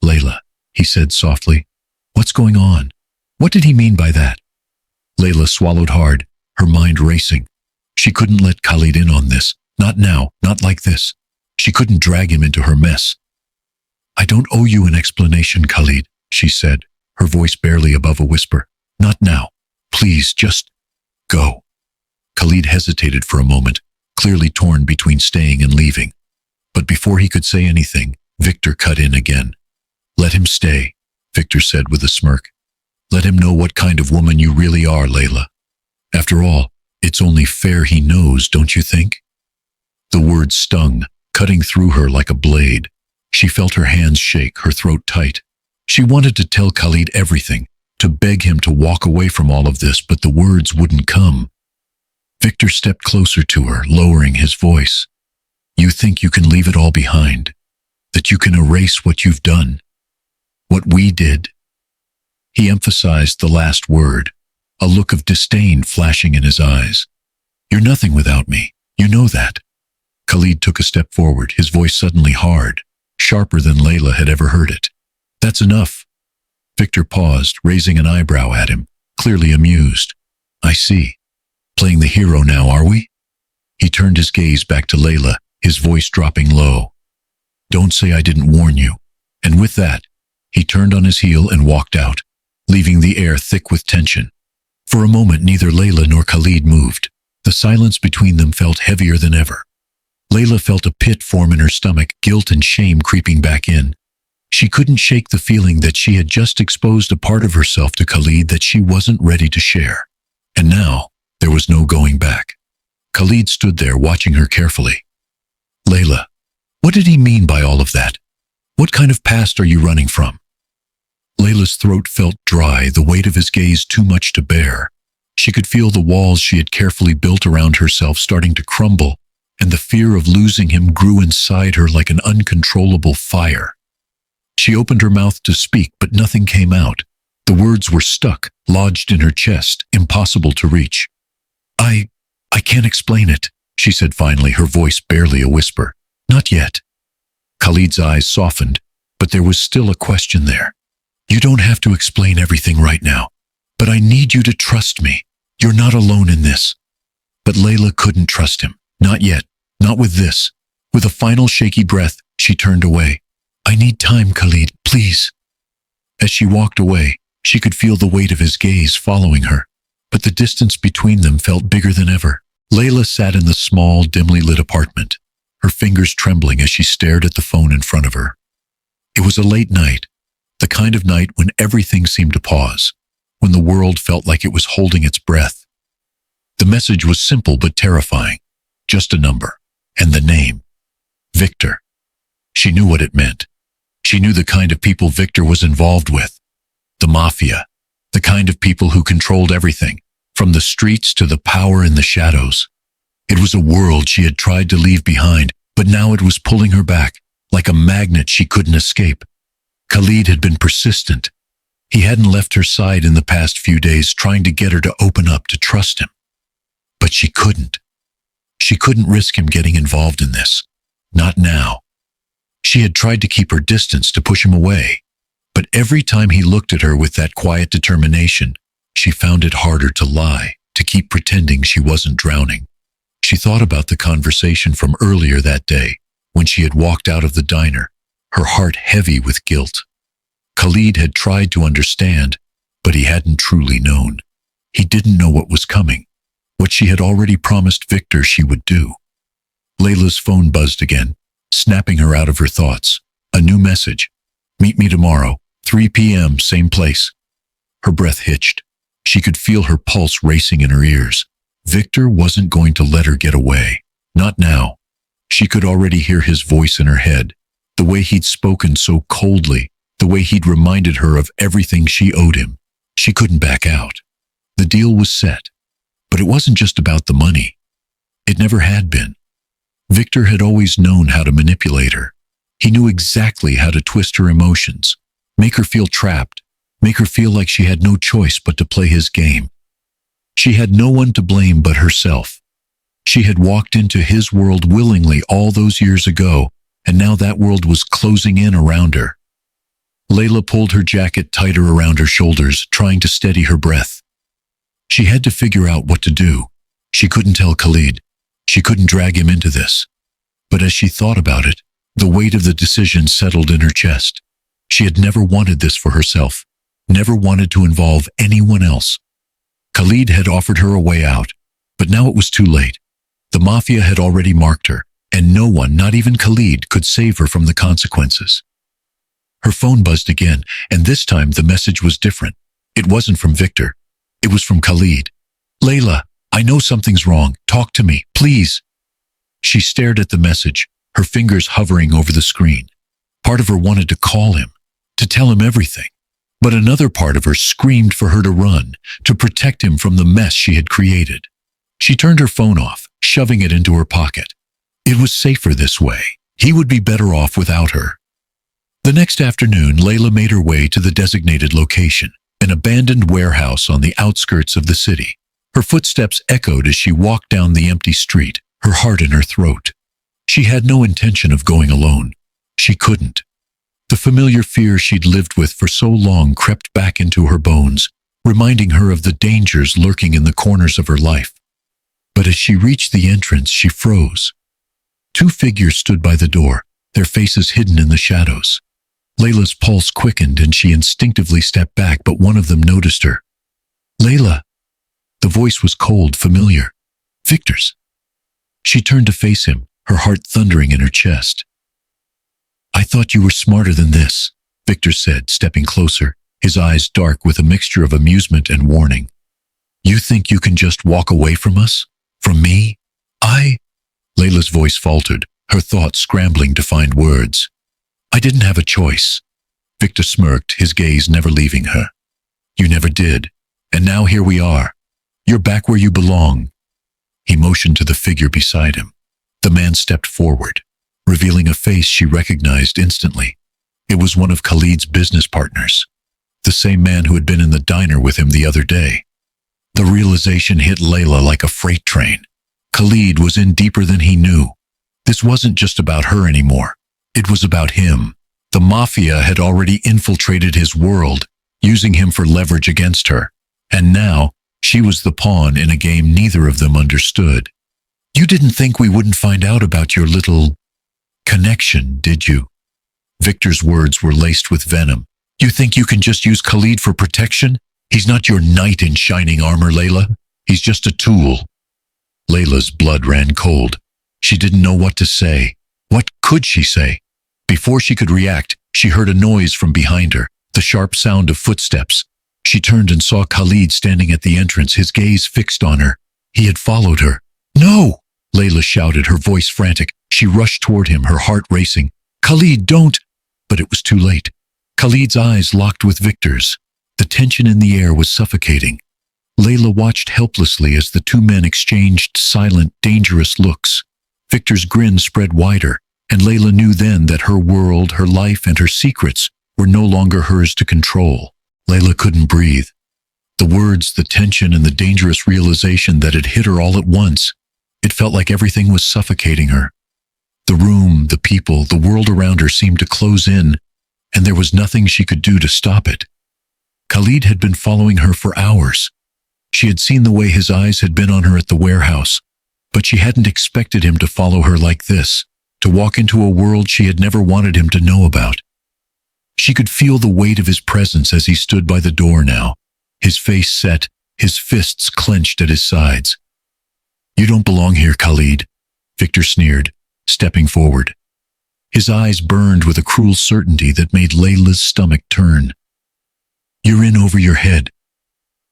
A: Layla, he said softly. What's going on? What did he mean by that? Layla swallowed hard, her mind racing. She couldn't let Khalid in on this. Not now, not like this. She couldn't drag him into her mess. I don't owe you an explanation, Khalid, she said, her voice barely above a whisper. Not now. Please, just go. Khalid hesitated for a moment, clearly torn between staying and leaving. But before he could say anything, Victor cut in again. Let him stay, Victor said with a smirk. Let him know what kind of woman you really are, Layla. After all, it's only fair he knows, don't you think? The words stung, cutting through her like a blade. She felt her hands shake, her throat tight. She wanted to tell Khalid everything, to beg him to walk away from all of this, but the words wouldn't come. Victor stepped closer to her, lowering his voice. You think you can leave it all behind, that you can erase what you've done, what we did? He emphasized the last word, a look of disdain flashing in his eyes. You're nothing without me, you know that. Khalid took a step forward, his voice suddenly hard, sharper than Layla had ever heard it. That's enough. Victor paused, raising an eyebrow at him, clearly amused. I see. Playing the hero now, are we? He turned his gaze back to Layla, his voice dropping low. "Don't say I didn't warn you." And with that, he turned on his heel and walked out, leaving the air thick with tension. For a moment, neither Layla nor Khalid moved. The silence between them felt heavier than ever. Layla felt a pit form in her stomach, guilt and shame creeping back in. She couldn't shake the feeling that she had just exposed a part of herself to Khalid that she wasn't ready to share. And now, there was no going back. Khalid stood there watching her carefully. "Layla, what did he mean by all of that? What kind of past are you running from?" Layla's throat felt dry, the weight of his gaze too much to bear. She could feel the walls she had carefully built around herself starting to crumble, and the fear of losing him grew inside her like an uncontrollable fire. She opened her mouth to speak, but nothing came out. The words were stuck, lodged in her chest, impossible to reach. I can't explain it," she said finally, her voice barely a whisper. "Not yet." Khalid's eyes softened, but there was still a question there. "You don't have to explain everything right now, but I need you to trust me. You're not alone in this." But Layla couldn't trust him. Not yet. Not with this. With a final shaky breath, she turned away. "I need time, Khalid, please." As she walked away, she could feel the weight of his gaze following her, but the distance between them felt bigger than ever. Layla sat in the small, dimly lit apartment, her fingers trembling as she stared at the phone in front of her. It was a late night, the kind of night when everything seemed to pause, when the world felt like it was holding its breath. The message was simple but terrifying. Just a number, and the name. Victor. She knew what it meant. She knew the kind of people Victor was involved with. The Mafia. The kind of people who controlled everything, from the streets to the power in the shadows. It was a world she had tried to leave behind, but now it was pulling her back, like a magnet she couldn't escape. Khalid had been persistent. He hadn't left her side in the past few days, trying to get her to open up, to trust him. But she couldn't. She couldn't risk him getting involved in this. Not now. She had tried to keep her distance, to push him away. But every time he looked at her with that quiet determination, she found it harder to lie, to keep pretending she wasn't drowning. She thought about the conversation from earlier that day, when she had walked out of the diner, her heart heavy with guilt. Khalid had tried to understand, but he hadn't truly known. He didn't know what was coming, what she had already promised Victor she would do. Layla's phone buzzed again, snapping her out of her thoughts. A new message. "Meet me tomorrow, 3 p.m., same place." Her breath hitched. She could feel her pulse racing in her ears. Victor wasn't going to let her get away. Not now. She could already hear his voice in her head, the way he'd spoken so coldly, the way he'd reminded her of everything she owed him. She couldn't back out. The deal was set. But it wasn't just about the money. It never had been. Victor had always known how to manipulate her. He knew exactly how to twist her emotions, make her feel trapped, make her feel like she had no choice but to play his game. She had no one to blame but herself. She had walked into his world willingly all those years ago, and now that world was closing in around her. Layla pulled her jacket tighter around her shoulders, trying to steady her breath. She had to figure out what to do. She couldn't tell Khalid. She couldn't drag him into this. But as she thought about it, the weight of the decision settled in her chest. She had never wanted this for herself, never wanted to involve anyone else. Khalid had offered her a way out, but now it was too late. The Mafia had already marked her, and no one, not even Khalid, could save her from the consequences. Her phone buzzed again, and this time the message was different. It wasn't from Victor. It was from Khalid. "Layla, I know something's wrong. Talk to me, please." She stared at the message, her fingers hovering over the screen. Part of her wanted to call him, to tell him everything. But another part of her screamed for her to run, to protect him from the mess she had created. She turned her phone off, shoving it into her pocket. It was safer this way. He would be better off without her. The next afternoon, Layla made her way to the designated location, an abandoned warehouse on the outskirts of the city. Her footsteps echoed as she walked down the empty street, her heart in her throat. She had no intention of going alone. She couldn't. The familiar fear she'd lived with for so long crept back into her bones, reminding her of the dangers lurking in the corners of her life. But as she reached the entrance, she froze. Two figures stood by the door, their faces hidden in the shadows. Layla's pulse quickened and she instinctively stepped back, but one of them noticed her. "Layla." The voice was cold, familiar. Victor's. She turned to face him, her heart thundering in her chest. "I thought you were smarter than this," Victor said, stepping closer, his eyes dark with a mixture of amusement and warning. "You think you can just walk away from us? From me? Layla's voice faltered, her thoughts scrambling to find words. "I didn't have a choice." Victor smirked, his gaze never leaving her. "You never did. And now here we are. You're back where you belong." He motioned to the figure beside him. The man stepped forward, revealing a face she recognized instantly. It was one of Khalid's business partners, the same man who had been in the diner with him the other day. The realization hit Layla like a freight train. Khalid was in deeper than he knew. This wasn't just about her anymore. It was about him. The Mafia had already infiltrated his world, using him for leverage against her. And now, she was the pawn in a game neither of them understood. "You didn't think we wouldn't find out about your little connection, did you?" Victor's words were laced with venom. "You think you can just use Khalid for protection? He's not your knight in shining armor, Layla. He's just a tool." Layla's blood ran cold. She didn't know what to say. What could she say? Before she could react, she heard a noise from behind her, the sharp sound of footsteps. She turned and saw Khalid standing at the entrance, his gaze fixed on her. He had followed her. "No!" Layla shouted, her voice frantic. She rushed toward him, her heart racing. "Khalid, don't!" But it was too late. Khalid's eyes locked with Victor's. The tension in the air was suffocating. Layla watched helplessly as the two men exchanged silent, dangerous looks. Victor's grin spread wider, and Layla knew then that her world, her life, and her secrets were no longer hers to control. Layla couldn't breathe. The words, the tension, and the dangerous realization that had hit her all at once. It felt like everything was suffocating her. The room, the people, the world around her seemed to close in, and there was nothing she could do to stop it. Khalid had been following her for hours. She had seen the way his eyes had been on her at the warehouse, but she hadn't expected him to follow her like this, to walk into a world she had never wanted him to know about. She could feel the weight of his presence as he stood by the door now, his face set, his fists clenched at his sides. "You don't belong here, Khalid," Victor sneered, stepping forward. His eyes burned with a cruel certainty that made Layla's stomach turn. "You're in over your head."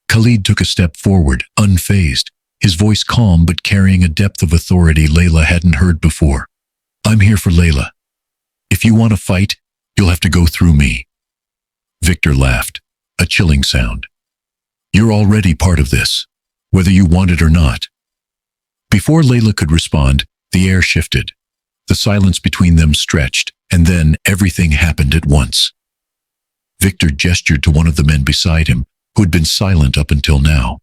A: Khalid took a step forward, unfazed, his voice calm but carrying a depth of authority Layla hadn't heard before. "I'm here for Layla. If you want to fight, you'll have to go through me." Victor laughed, a chilling sound. "You're already part of this, whether you want it or not." Before Layla could respond, the air shifted. The silence between them stretched, and then everything happened at once. Victor gestured to one of the men beside him, who had been silent up until now.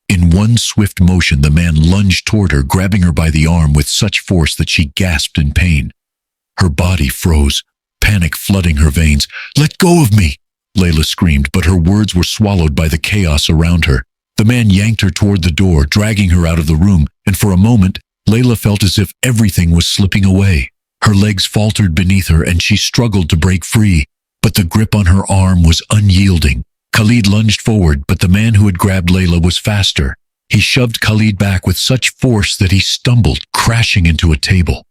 A: In one swift motion, the man lunged toward her, grabbing her by the arm with such force that she gasped in pain. Her body froze, panic flooding her veins. "Let go of me!" Layla screamed, but her words were swallowed by the chaos around her. The man yanked her toward the door, dragging her out of the room, and for a moment, Layla felt as if everything was slipping away. Her legs faltered beneath her, and she struggled to break free, but the grip on her arm was unyielding. Khalid lunged forward, but the man who had grabbed Layla was faster. He shoved Khalid back with such force that he stumbled, crashing into a table.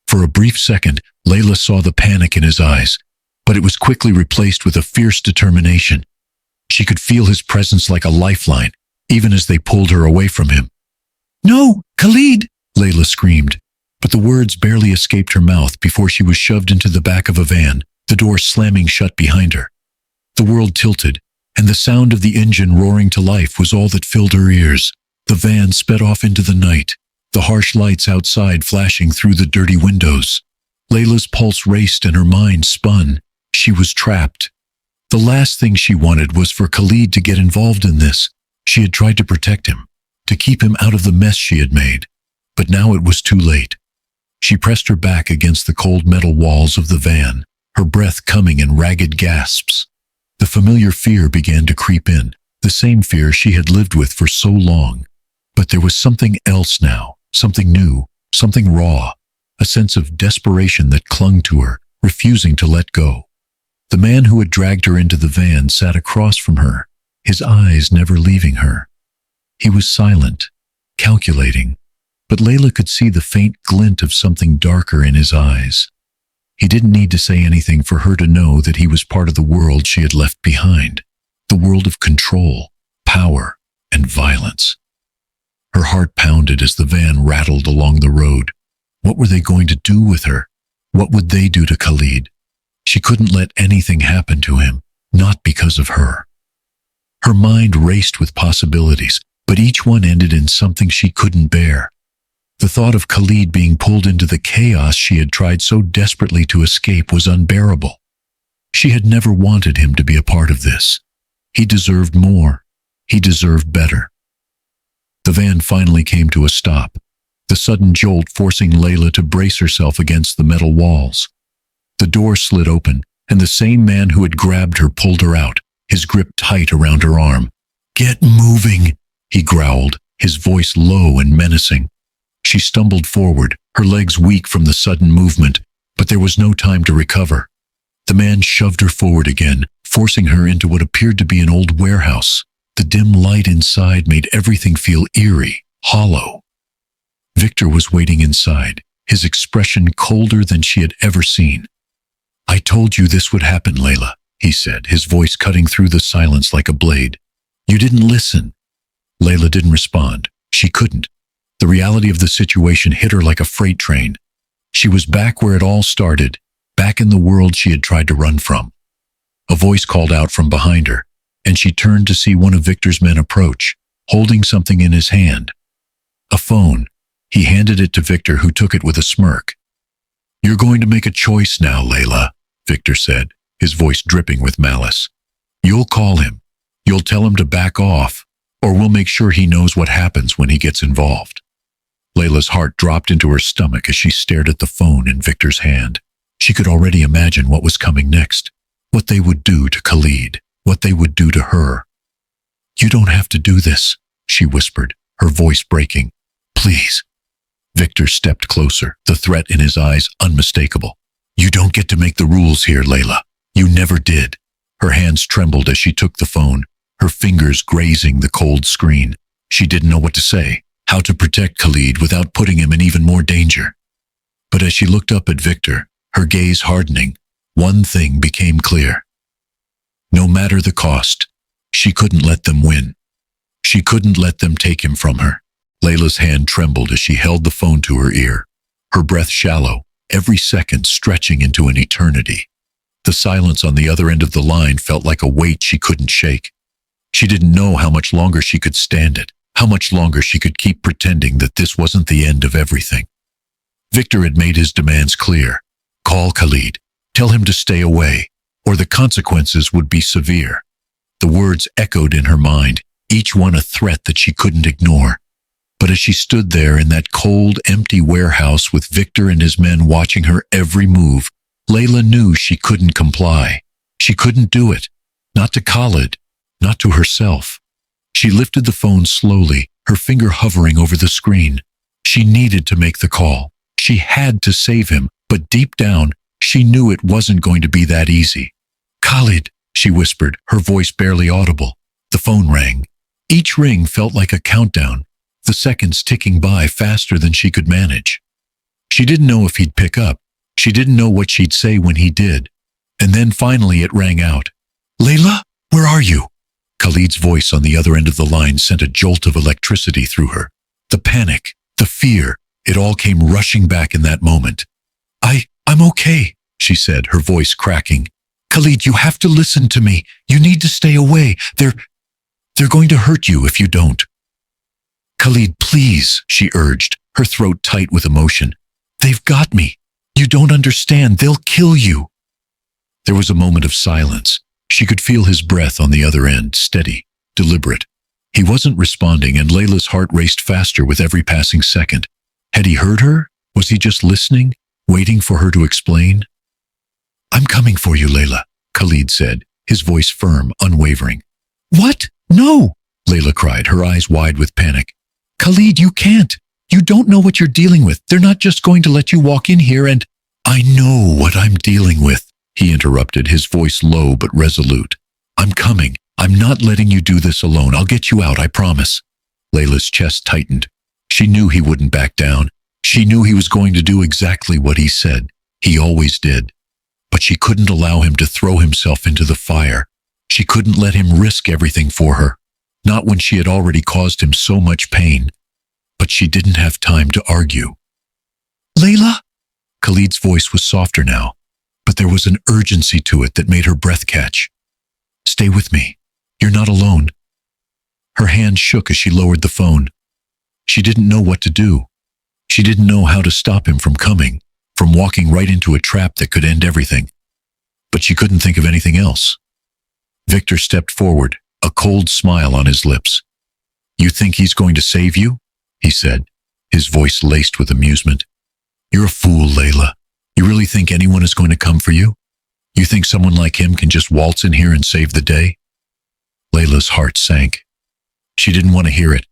A: For a brief second, Layla saw the panic in his eyes, but it was quickly replaced with a fierce determination. She could feel his presence like a lifeline, even as they pulled her away from him. "No, Khalid!" Layla screamed, but the words barely escaped her mouth before she was shoved into the back of a van, the door slamming shut behind her. The world tilted, and the sound of the engine roaring to life was all that filled her ears. The van sped off into the night, the harsh lights outside flashing through the dirty windows. Layla's pulse raced and her mind spun. She was trapped. The last thing she wanted was for Khalid to get involved in this. She had tried to protect him, to keep him out of the mess she had made, but now it was too late. She pressed her back against the cold metal walls of the van, her breath coming in ragged gasps. The familiar fear began to creep in, the same fear she had lived with for so long. But there was something else now, something new, something raw, a sense of desperation that clung to her, refusing to let go. The man who had dragged her into the van sat across from her, his eyes never leaving her. He was silent, calculating, but Layla could see the faint glint of something darker in his eyes. He didn't need to say anything for her to know that he was part of the world she had left behind, the world of control, power, and violence. Her heart pounded as the van rattled along the road. What were they going to do with her? What would they do to Khalid? She couldn't let anything happen to him, not because of her. Her mind raced with possibilities, but each one ended in something she couldn't bear. The thought of Khalid being pulled into the chaos she had tried so desperately to escape was unbearable. She had never wanted him to be a part of this. He deserved more. He deserved better. The van finally came to a stop, the sudden jolt forcing Layla to brace herself against the metal walls. The door slid open, and the same man who had grabbed her pulled her out, his grip tight around her arm. "Get moving," he growled, his voice low and menacing. She stumbled forward, her legs weak from the sudden movement, but there was no time to recover. The man shoved her forward again, forcing her into what appeared to be an old warehouse. The dim light inside made everything feel eerie, hollow. Victor was waiting inside, his expression colder than she had ever seen. "I told you this would happen, Layla," he said, his voice cutting through the silence like a blade. "You didn't listen." Layla didn't respond. She couldn't. The reality of the situation hit her like a freight train. She was back where it all started, back in the world she had tried to run from. A voice called out from behind her, and she turned to see one of Victor's men approach, holding something in his hand. A phone. He handed it to Victor, who took it with a smirk. "You're going to make a choice now, Layla," Victor said, his voice dripping with malice. "You'll call him. You'll tell him to back off, or we'll make sure he knows what happens when he gets involved." Layla's heart dropped into her stomach as she stared at the phone in Victor's hand. She could already imagine what was coming next, what they would do to Khalid, what they would do to her. "You don't have to do this," she whispered, her voice breaking. "Please." Victor stepped closer, the threat in his eyes unmistakable. "You don't get to make the rules here, Layla. You never did." Her hands trembled as she took the phone, her fingers grazing the cold screen. She didn't know what to say, how to protect Khalid without putting him in even more danger. But as she looked up at Victor, her gaze hardening, one thing became clear. No matter the cost, she couldn't let them win. She couldn't let them take him from her. Layla's hand trembled as she held the phone to her ear, her breath shallow, every second stretching into an eternity. The silence on the other end of the line felt like a weight she couldn't shake. She didn't know how much longer she could stand it, how much longer she could keep pretending that this wasn't the end of everything. Victor had made his demands clear. Call Khalid, tell him to stay away, or the consequences would be severe. The words echoed in her mind, each one a threat that she couldn't ignore. But as she stood there in that cold, empty warehouse with Victor and his men watching her every move, Layla knew she couldn't comply. She couldn't do it. Not to Khalid, not to herself. She lifted the phone slowly, her finger hovering over the screen. She needed to make the call. She had to save him, but deep down, she knew it wasn't going to be that easy. "Khalid," she whispered, her voice barely audible. The phone rang. Each ring felt like a countdown, the seconds ticking by faster than she could manage. She didn't know if he'd pick up. She didn't know what she'd say when he did. And then finally it rang out. "Layla, where are you?" Khalid's voice on the other end of the line sent a jolt of electricity through her. The panic, the fear, it all came rushing back in that moment. I'm okay," she said, her voice cracking. "Khalid, you have to listen to me. You need to stay away. They're going to hurt you if you don't." "Khalid, please," she urged, her throat tight with emotion. "They've got me. You don't understand. They'll kill you." There was a moment of silence. She could feel his breath on the other end, steady, deliberate. He wasn't responding, and Layla's heart raced faster with every passing second. Had he heard her? Was he just listening, waiting for her to explain? "I'm coming for you, Layla," Khalid said, his voice firm, unwavering. "What? No!" Layla cried, her eyes wide with panic. Khalid, you can't. You don't know what you're dealing with. They're not just going to let you walk in here and— I know what I'm dealing with, he interrupted, his voice low but resolute. I'm coming. I'm not letting you do this alone. I'll get you out, I promise. Layla's chest tightened. She knew he wouldn't back down. She knew he was going to do exactly what he said. He always did. But she couldn't allow him to throw himself into the fire. She couldn't let him risk everything for her. Not when she had already caused him so much pain. But she didn't have time to argue. Layla? Khalid's voice was softer now, but there was an urgency to it that made her breath catch. Stay with me. You're not alone. Her hand shook as she lowered the phone. She didn't know what to do. She didn't know how to stop him from coming, from walking right into a trap that could end everything. But she couldn't think of anything else. Victor stepped forward, a cold smile on his lips. You think he's going to save you? He said, his voice laced with amusement. You're a fool, Layla. You really think anyone is going to come for you? You think someone like him can just waltz in here and save the day? Layla's heart sank. She didn't want to hear it.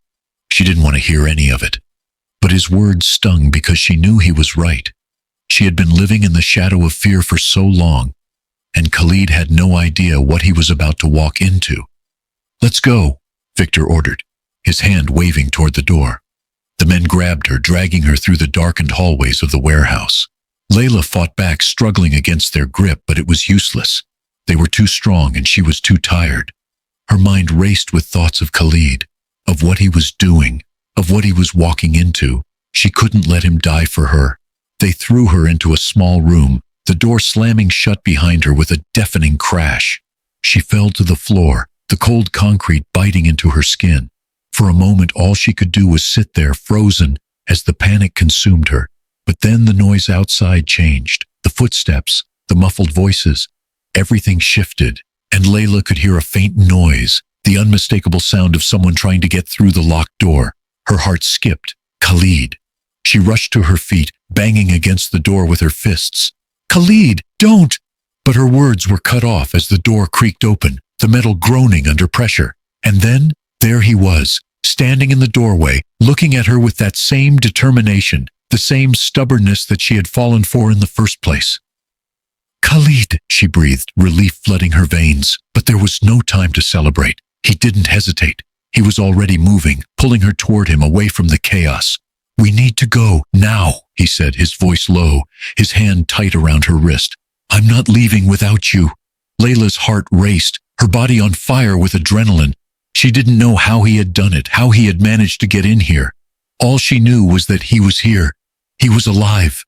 A: She didn't want to hear any of it. But his words stung because she knew he was right. She had been living in the shadow of fear for so long, and Khalid had no idea what he was about to walk into. Let's go, Victor ordered, his hand waving toward the door. The men grabbed her, dragging her through the darkened hallways of the warehouse. Layla fought back, struggling against their grip, but it was useless. They were too strong and she was too tired. Her mind raced with thoughts of Khalid, of what he was doing, of what he was walking into. She couldn't let him die for her. They threw her into a small room, the door slamming shut behind her with a deafening crash. She fell to the floor, the cold concrete biting into her skin. For a moment, all she could do was sit there, frozen, as the panic consumed her. But then the noise outside changed. The footsteps, the muffled voices, everything shifted, and Layla could hear a faint noise, the unmistakable sound of someone trying to get through the locked door. Her heart skipped. Khalid. She rushed to her feet, banging against the door with her fists. Khalid, don't! But her words were cut off as the door creaked open, the metal groaning under pressure. And then, there he was, standing in the doorway, looking at her with that same determination, the same stubbornness that she had fallen for in the first place. Khalid, she breathed, relief flooding her veins. But there was no time to celebrate. He didn't hesitate. He was already moving, pulling her toward him, away from the chaos. We need to go, now, he said, his voice low, his hand tight around her wrist. I'm not leaving without you. Layla's heart raced, her body on fire with adrenaline. She didn't know how he had done it, how he had managed to get in here. All she knew was that he was here. He was alive.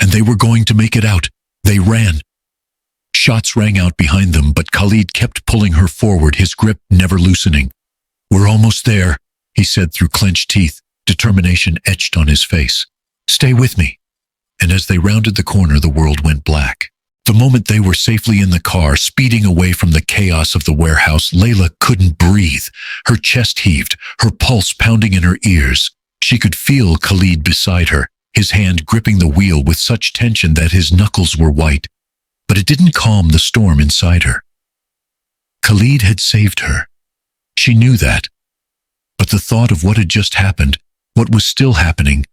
A: And they were going to make it out. They ran. Shots rang out behind them, but Khalid kept pulling her forward, his grip never loosening. We're almost there, he said through clenched teeth, determination etched on his face. Stay with me. And as they rounded the corner, the world went black. The moment they were safely in the car, speeding away from the chaos of the warehouse, Layla couldn't breathe. Her chest heaved, her pulse pounding in her ears. She could feel Khalid beside her, his hand gripping the wheel with such tension that his knuckles were white. But it didn't calm the storm inside her. Khalid had saved her. She knew that. But the thought of what had just happened, what was still happening,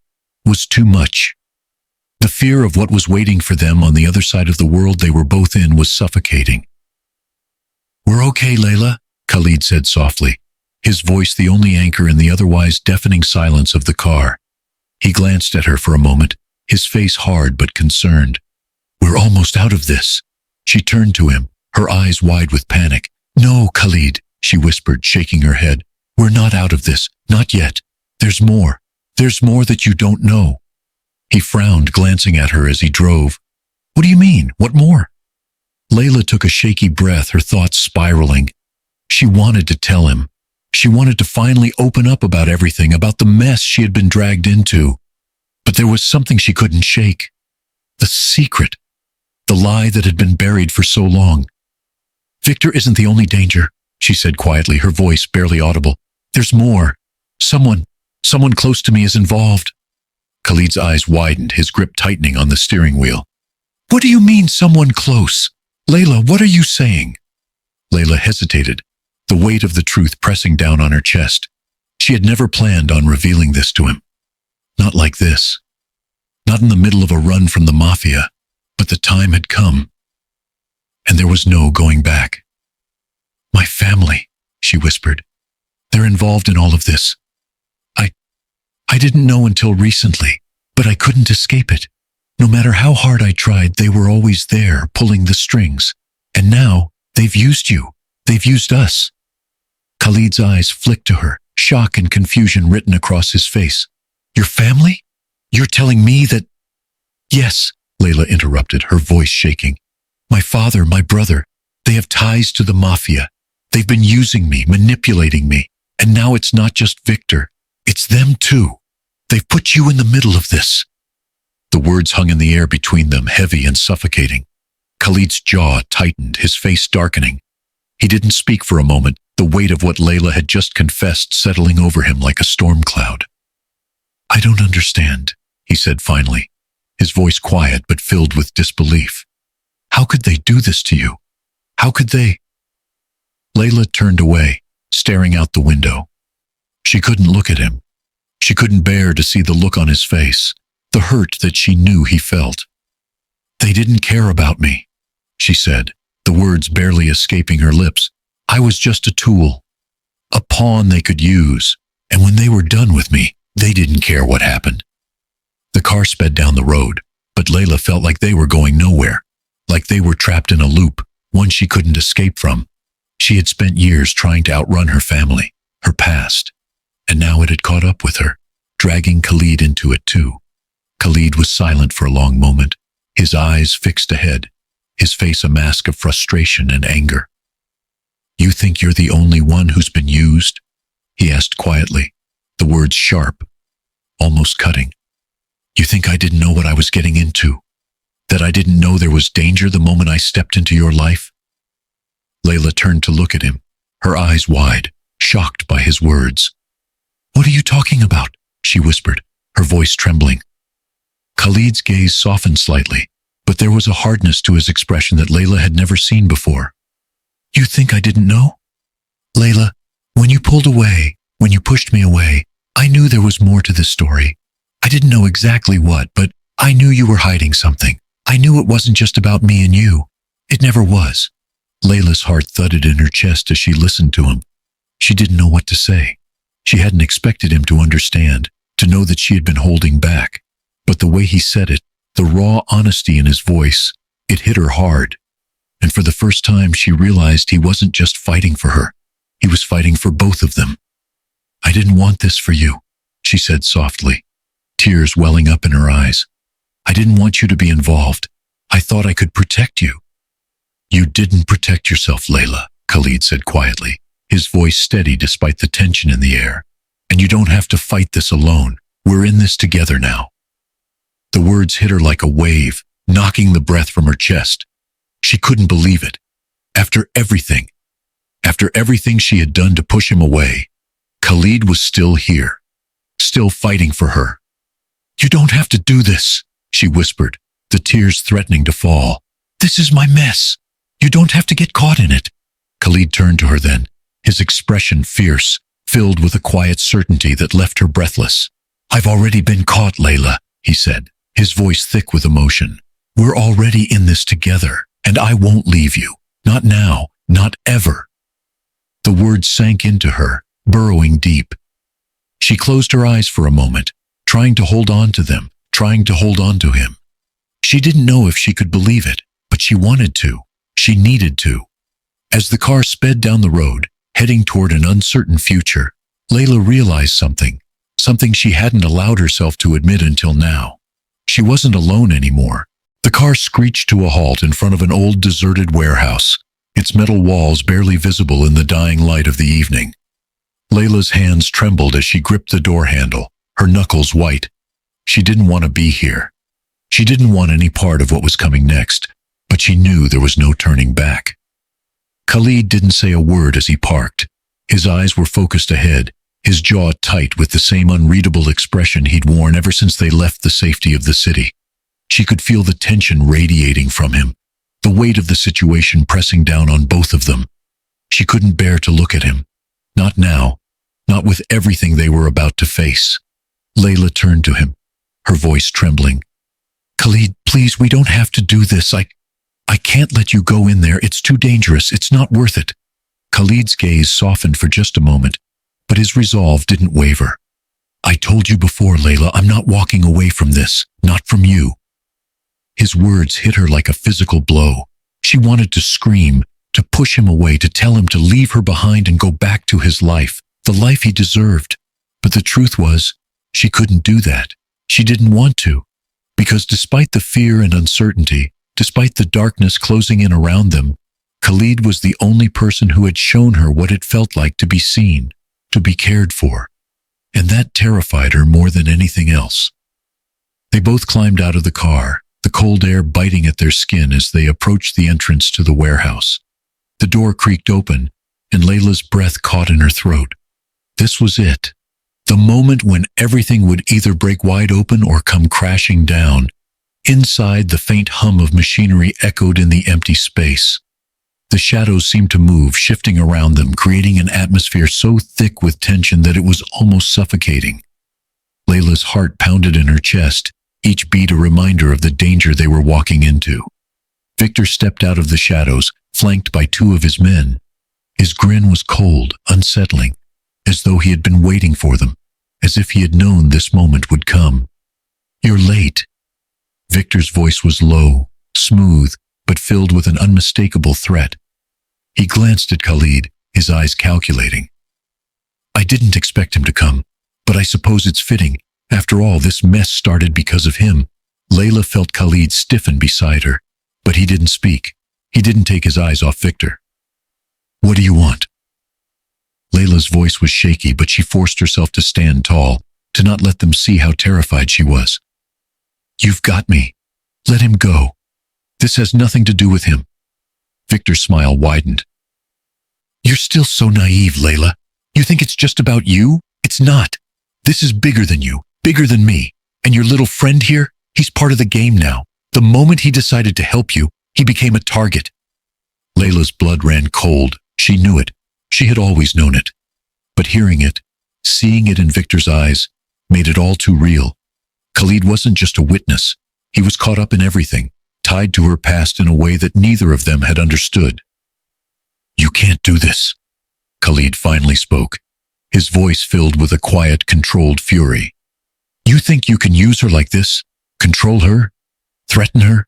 A: was too much. The fear of what was waiting for them on the other side of the world they were both in was suffocating. We're okay, Layla, Khalid said softly, his voice the only anchor in the otherwise deafening silence of the car. He glanced at her for a moment, his face hard but concerned. We're almost out of this. She turned to him, her eyes wide with panic. No, Khalid, she whispered, shaking her head. We're not out of this, not yet. There's more. There's more that you don't know. He frowned, glancing at her as he drove. What do you mean? What more? Layla took a shaky breath, her thoughts spiraling. She wanted to tell him. She wanted to finally open up about everything, about the mess she had been dragged into. But there was something she couldn't shake. The secret. The lie that had been buried for so long. Victor isn't the only danger, she said quietly, her voice barely audible. There's more. Someone close to me is involved. Khalid's eyes widened, his grip tightening on the steering wheel. What do you mean, someone close? Layla, what are you saying? Layla hesitated, the weight of the truth pressing down on her chest. She had never planned on revealing this to him. Not like this. Not in the middle of a run from the Mafia, but the time had come. And there was no going back. "My family," she whispered. "They're involved in all of this. I didn't know until recently, but I couldn't escape it. No matter how hard I tried, they were always there, pulling the strings. And now, they've used you. They've used us." Khalid's eyes flicked to her, shock and confusion written across his face. "Your family? You're telling me that—" "Yes," Layla interrupted, her voice shaking. "My father, my brother, they have ties to the Mafia. They've been using me, manipulating me. And now it's not just Victor. It's them too. They've put you in the middle of this." The words hung in the air between them, heavy and suffocating. Khalid's jaw tightened, his face darkening. He didn't speak for a moment, the weight of what Layla had just confessed settling over him like a storm cloud. "I don't understand," he said finally, his voice quiet but filled with disbelief. "How could they do this to you? How could they—" Layla turned away, staring out the window. She couldn't look at him. She couldn't bear to see the look on his face, the hurt that she knew he felt. "They didn't care about me," she said, the words barely escaping her lips. "I was just a tool, a pawn they could use, and when they were done with me, they didn't care what happened." The car sped down the road, but Layla felt like they were going nowhere, like they were trapped in a loop, one she couldn't escape from. She had spent years trying to outrun her family, her past, and now it had caught up with her, dragging Khalid into it too. Khalid was silent for a long moment, his eyes fixed ahead, his face a mask of frustration and anger. "You think you're the only one who's been used?" he asked quietly, the words sharp, almost cutting. "You think I didn't know what I was getting into? That I didn't know there was danger the moment I stepped into your life?" Layla turned to look at him, her eyes wide, shocked by his words. "What are you talking about?" she whispered, her voice trembling. Khalid's gaze softened slightly, but there was a hardness to his expression that Layla had never seen before. "You think I didn't know? Layla, when you pulled away, when you pushed me away, I knew there was more to this story. I didn't know exactly what, but I knew you were hiding something. I knew it wasn't just about me and you. It never was." Layla's heart thudded in her chest as she listened to him. She didn't know what to say. She hadn't expected him to understand, to know that she had been holding back. But the way he said it, the raw honesty in his voice, it hit her hard. And for the first time, she realized he wasn't just fighting for her. He was fighting for both of them. "I didn't want this for you," she said softly, tears welling up in her eyes. "I didn't want you to be involved. I thought I could protect you." "You didn't protect yourself, Layla," Khalid said quietly, his voice steady despite the tension in the air. "And you don't have to fight this alone. We're in this together now." The words hit her like a wave, knocking the breath from her chest. She couldn't believe it. After everything she had done to push him away, Khalid was still here, still fighting for her. "You don't have to do this," she whispered, the tears threatening to fall. "This is my mess. You don't have to get caught in it." Khalid turned to her then, his expression fierce, filled with a quiet certainty that left her breathless. "I've already been caught, Layla," he said, his voice thick with emotion. "We're already in this together, and I won't leave you. Not now, not ever." The words sank into her, burrowing deep. She closed her eyes for a moment, trying to hold on to them, trying to hold on to him. She didn't know if she could believe it, but she wanted to. She needed to. As the car sped down the road, heading toward an uncertain future, Layla realized something she hadn't allowed herself to admit until now. She wasn't alone anymore. The car screeched to a halt in front of an old deserted warehouse, its metal walls barely visible in the dying light of the evening. Layla's hands trembled as she gripped the door handle, her knuckles white. She didn't want to be here. She didn't want any part of what was coming next, but she knew there was no turning back. Khalid didn't say a word as he parked. His eyes were focused ahead, his jaw tight with the same unreadable expression he'd worn ever since they left the safety of the city. She could feel the tension radiating from him, the weight of the situation pressing down on both of them. She couldn't bear to look at him. Not now. not with everything they were about to face. Layla turned to him, her voice trembling. Khalid, please, we don't have to do this. I can't let you go in there. It's too dangerous. It's not worth it. Khalid's gaze softened for just a moment, but his resolve didn't waver. I told you before, Layla, I'm not walking away from this, not from you. His words hit her like a physical blow. She wanted to scream, to push him away, to tell him to leave her behind and go back to his life, the life he deserved. But the truth was, she couldn't do that. She didn't want to. Because despite the fear and uncertainty, despite the darkness closing in around them, Khalid was the only person who had shown her what it felt like to be seen, to be cared for. And that terrified her more than anything else. They both climbed out of the car, the cold air biting at their skin as they approached the entrance to the warehouse. The door creaked open, and Layla's breath caught in her throat. This was it. The moment when everything would either break wide open or come crashing down. Inside, the faint hum of machinery echoed in the empty space. The shadows seemed to move, shifting around them, creating an atmosphere so thick with tension that it was almost suffocating. Layla's heart pounded in her chest, each beat a reminder of the danger they were walking into. Victor stepped out of the shadows, flanked by two of his men. His grin was cold, unsettling, as though he had been waiting for them, as if he had known this moment would come. You're late. Victor's voice was low, smooth, but filled with an unmistakable threat. He glanced at Khalid, his eyes calculating. I didn't expect him to come, but I suppose it's fitting. After all, this mess started because of him. Layla felt Khalid stiffen beside her, but he didn't speak. He didn't take his eyes off Victor. What do you want? Layla's voice was shaky, but she forced herself to stand tall, to not let them see how terrified she was. You've got me. Let him go. This has nothing to do with him. Victor's smile widened. You're still so naive, Layla. You think it's just about you? It's not. This is bigger than you, bigger than me. And your little friend here, he's part of the game now. The moment he decided to help you, he became a target. Layla's blood ran cold. She knew it. She had always known it. But hearing it, seeing it in Victor's eyes, made it all too real. Khalid wasn't just a witness. He was caught up in everything, tied to her past in a way that neither of them had understood. You can't do this, Khalid finally spoke, his voice filled with a quiet, controlled fury. You think you can use her like this? Control her? Threaten her?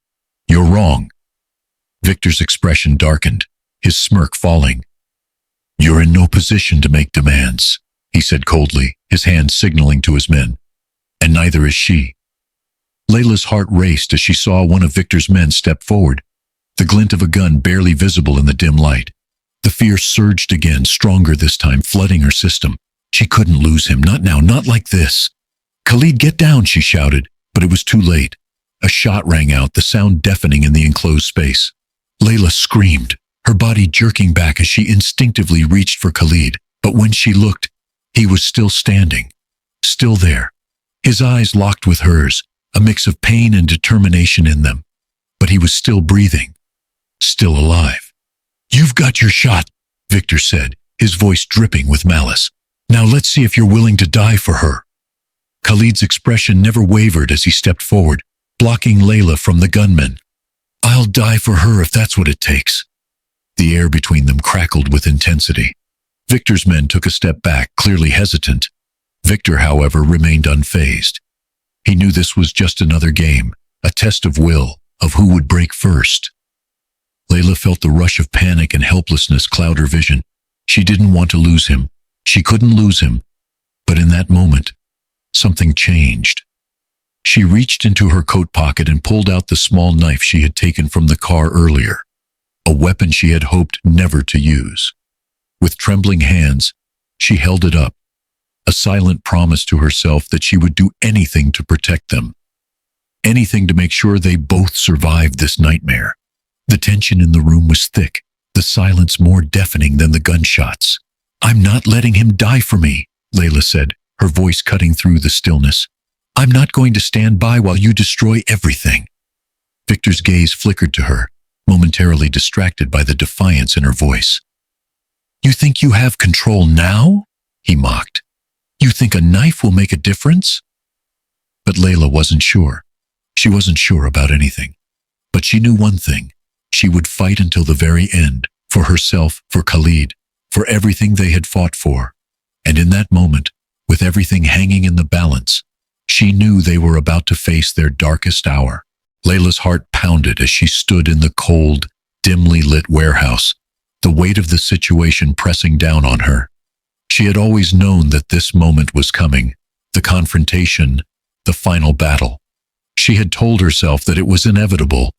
A: You're wrong. Victor's expression darkened, his smirk falling. You're in no position to make demands, he said coldly, his hand signaling to his men. And neither is she. Layla's heart raced as she saw one of Victor's men step forward, the glint of a gun barely visible in the dim light. The fear surged again, stronger this time, flooding her system. She couldn't lose him, not now, not like this. Khalid, get down, she shouted, but it was too late. A shot rang out, the sound deafening in the enclosed space. Layla screamed, her body jerking back as she instinctively reached for Khalid, but when she looked, he was still standing, still there. His eyes locked with hers, a mix of pain and determination in them. But he was still breathing, still alive. You've got your shot, Victor said, his voice dripping with malice. Now let's see if you're willing to die for her. Khalid's expression never wavered as he stepped forward, blocking Layla from the gunmen. I'll die for her if that's what it takes. The air between them crackled with intensity. Victor's men took a step back, clearly hesitant. Victor, however, remained unfazed. He knew this was just another game, a test of will, of who would break first. Layla felt the rush of panic and helplessness cloud her vision. She didn't want to lose him. She couldn't lose him. But in that moment, something changed. She reached into her coat pocket and pulled out the small knife she had taken from the car earlier, a weapon she had hoped never to use. With trembling hands, she held it up, a silent promise to herself that she would do anything to protect them, anything to make sure they both survived this nightmare. The tension in the room was thick, the silence more deafening than the gunshots. I'm not letting him die for me, Layla said, her voice cutting through the stillness. I'm not going to stand by while you destroy everything. Victor's gaze flickered to her, momentarily distracted by the defiance in her voice. You think you have control now? he mocked. You think a knife will make a difference? But Layla wasn't sure. She wasn't sure about anything. But she knew one thing. She would fight until the very end, for herself, for Khalid, for everything they had fought for. And in that moment, with everything hanging in the balance, she knew they were about to face their darkest hour. Layla's heart pounded as she stood in the cold, dimly lit warehouse, the weight of the situation pressing down on her. She had always known that this moment was coming, the confrontation, the final battle. She had told herself that it was inevitable,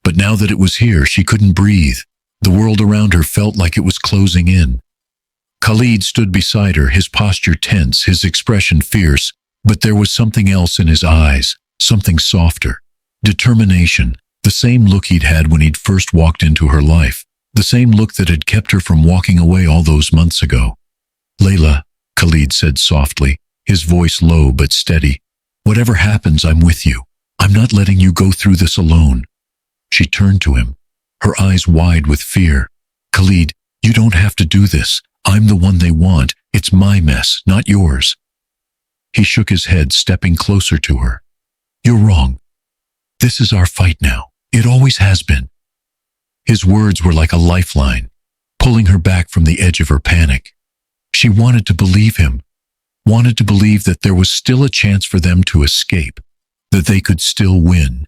A: but now that it was here, she couldn't breathe. The world around her felt like it was closing in. Khalid stood beside her, his posture tense, his expression fierce, but there was something else in his eyes, something softer. Determination, the same look he'd had when he'd first walked into her life, the same look that had kept her from walking away all those months ago. Layla, Khalid said softly, his voice low but steady. Whatever happens, I'm with you. I'm not letting you go through this alone. She turned to him, her eyes wide with fear. Khalid, you don't have to do this. I'm the one they want. It's my mess, not yours. He shook his head, stepping closer to her. You're wrong. This is our fight now. It always has been. His words were like a lifeline, pulling her back from the edge of her panic. She wanted to believe him, wanted to believe that there was still a chance for them to escape, that they could still win.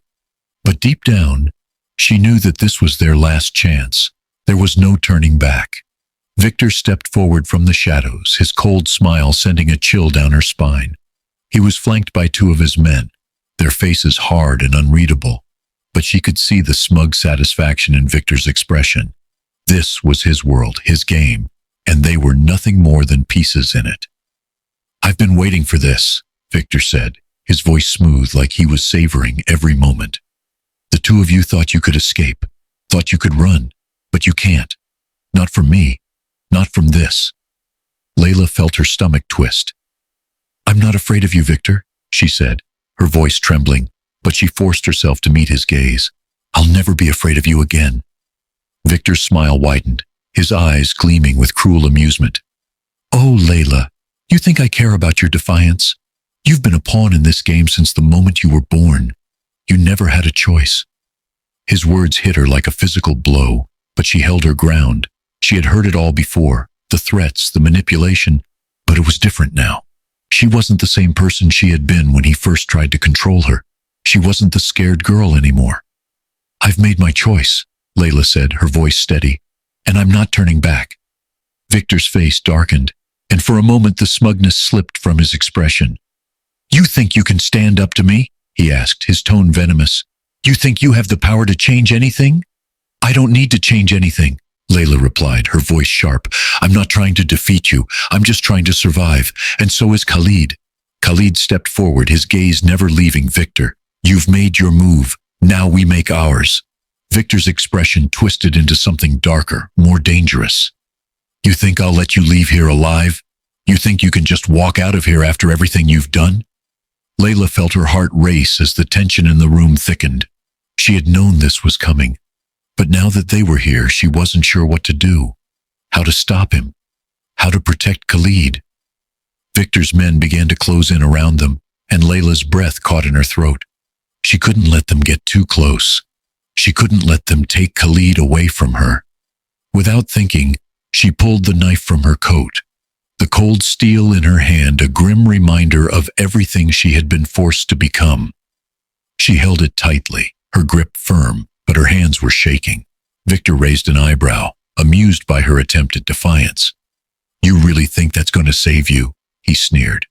A: But deep down, she knew that this was their last chance. There was no turning back. Victor stepped forward from the shadows, his cold smile sending a chill down her spine. He was flanked by two of his men, their faces hard and unreadable, but she could see the smug satisfaction in Victor's expression. This was his world, his game, and they were nothing more than pieces in it. I've been waiting for this, Victor said, his voice smooth like he was savoring every moment. The two of you thought you could escape, thought you could run, but you can't. Not from me, not from this. Layla felt her stomach twist. I'm not afraid of you, Victor, she said, her voice trembling, but she forced herself to meet his gaze. I'll never be afraid of you again. Victor's smile widened, his eyes gleaming with cruel amusement. Oh, Layla, you think I care about your defiance? You've been a pawn in this game since the moment you were born. You never had a choice. His words hit her like a physical blow, but she held her ground. She had heard it all before, the threats, the manipulation, but it was different now. She wasn't the same person she had been when he first tried to control her. She wasn't the scared girl anymore. I've made my choice, Layla said, her voice steady, and I'm not turning back. Victor's face darkened, and for a moment the smugness slipped from his expression. You think you can stand up to me? He asked, his tone venomous. You think you have the power to change anything? I don't need to change anything, Layla replied, her voice sharp. I'm not trying to defeat you. I'm just trying to survive. And so is Khalid. Khalid stepped forward, his gaze never leaving Victor. You've made your move. Now we make ours. Victor's expression twisted into something darker, more dangerous. You think I'll let you leave here alive? You think you can just walk out of here after everything you've done? Layla felt her heart race as the tension in the room thickened. She had known this was coming. But now that they were here, she wasn't sure what to do. How to stop him. How to protect Khalid. Victor's men began to close in around them, and Layla's breath caught in her throat. She couldn't let them get too close. She couldn't let them take Khalid away from her. Without thinking, she pulled the knife from her coat. The cold steel in her hand, a grim reminder of everything she had been forced to become. She held it tightly, her grip firm, but her hands were shaking. Victor raised an eyebrow, amused by her attempt at defiance. You really think that's going to save you? He sneered.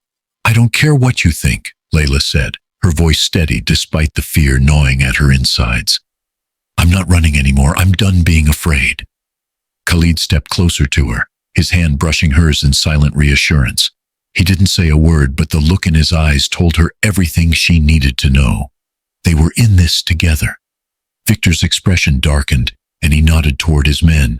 A: I don't care what you think, Layla said, her voice steady despite the fear gnawing at her insides. I'm not running anymore. I'm done being afraid. Khalid stepped closer to her, his hand brushing hers in silent reassurance. He didn't say a word, but the look in his eyes told her everything she needed to know. They were in this together. Victor's expression darkened, and he nodded toward his men.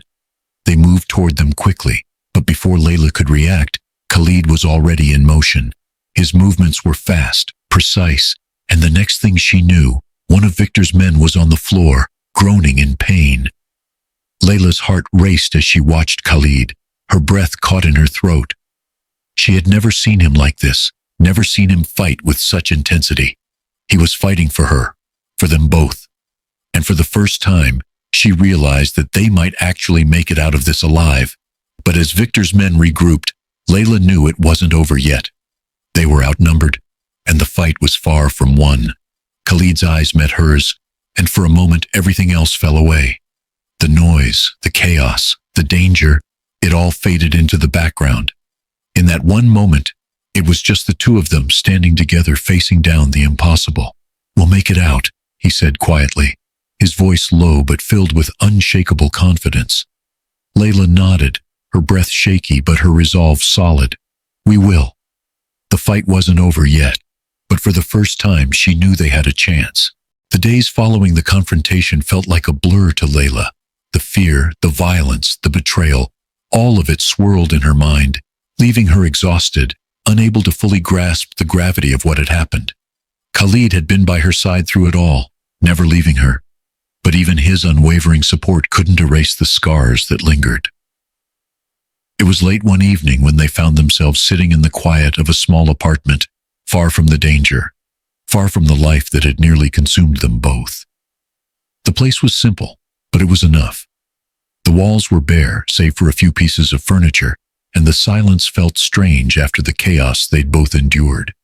A: They moved toward them quickly, but before Layla could react, Khalid was already in motion. His movements were fast, precise, and the next thing she knew, one of Victor's men was on the floor, groaning in pain. Layla's heart raced as she watched Khalid, her breath caught in her throat. She had never seen him like this, never seen him fight with such intensity. He was fighting for her, for them both. And for the first time, she realized that they might actually make it out of this alive. But as Victor's men regrouped, Layla knew it wasn't over yet. They were outnumbered, and the fight was far from won. Khalid's eyes met hers, and for a moment everything else fell away. The noise, the chaos, the danger, it all faded into the background. In that one moment, it was just the two of them standing together facing down the impossible. "We'll make it out," he said quietly, his voice low but filled with unshakable confidence. Layla nodded, her breath shaky but her resolve solid. "We will." The fight wasn't over yet, but for the first time she knew they had a chance. The days following the confrontation felt like a blur to Layla. The fear, the violence, the betrayal, all of it swirled in her mind, leaving her exhausted, unable to fully grasp the gravity of what had happened. Khalid had been by her side through it all, never leaving her, but even his unwavering support couldn't erase the scars that lingered. It was late one evening when they found themselves sitting in the quiet of a small apartment, far from the danger, far from the life that had nearly consumed them both. The place was simple, but it was enough. The walls were bare, save for a few pieces of furniture, and the silence felt strange after the chaos they'd both endured.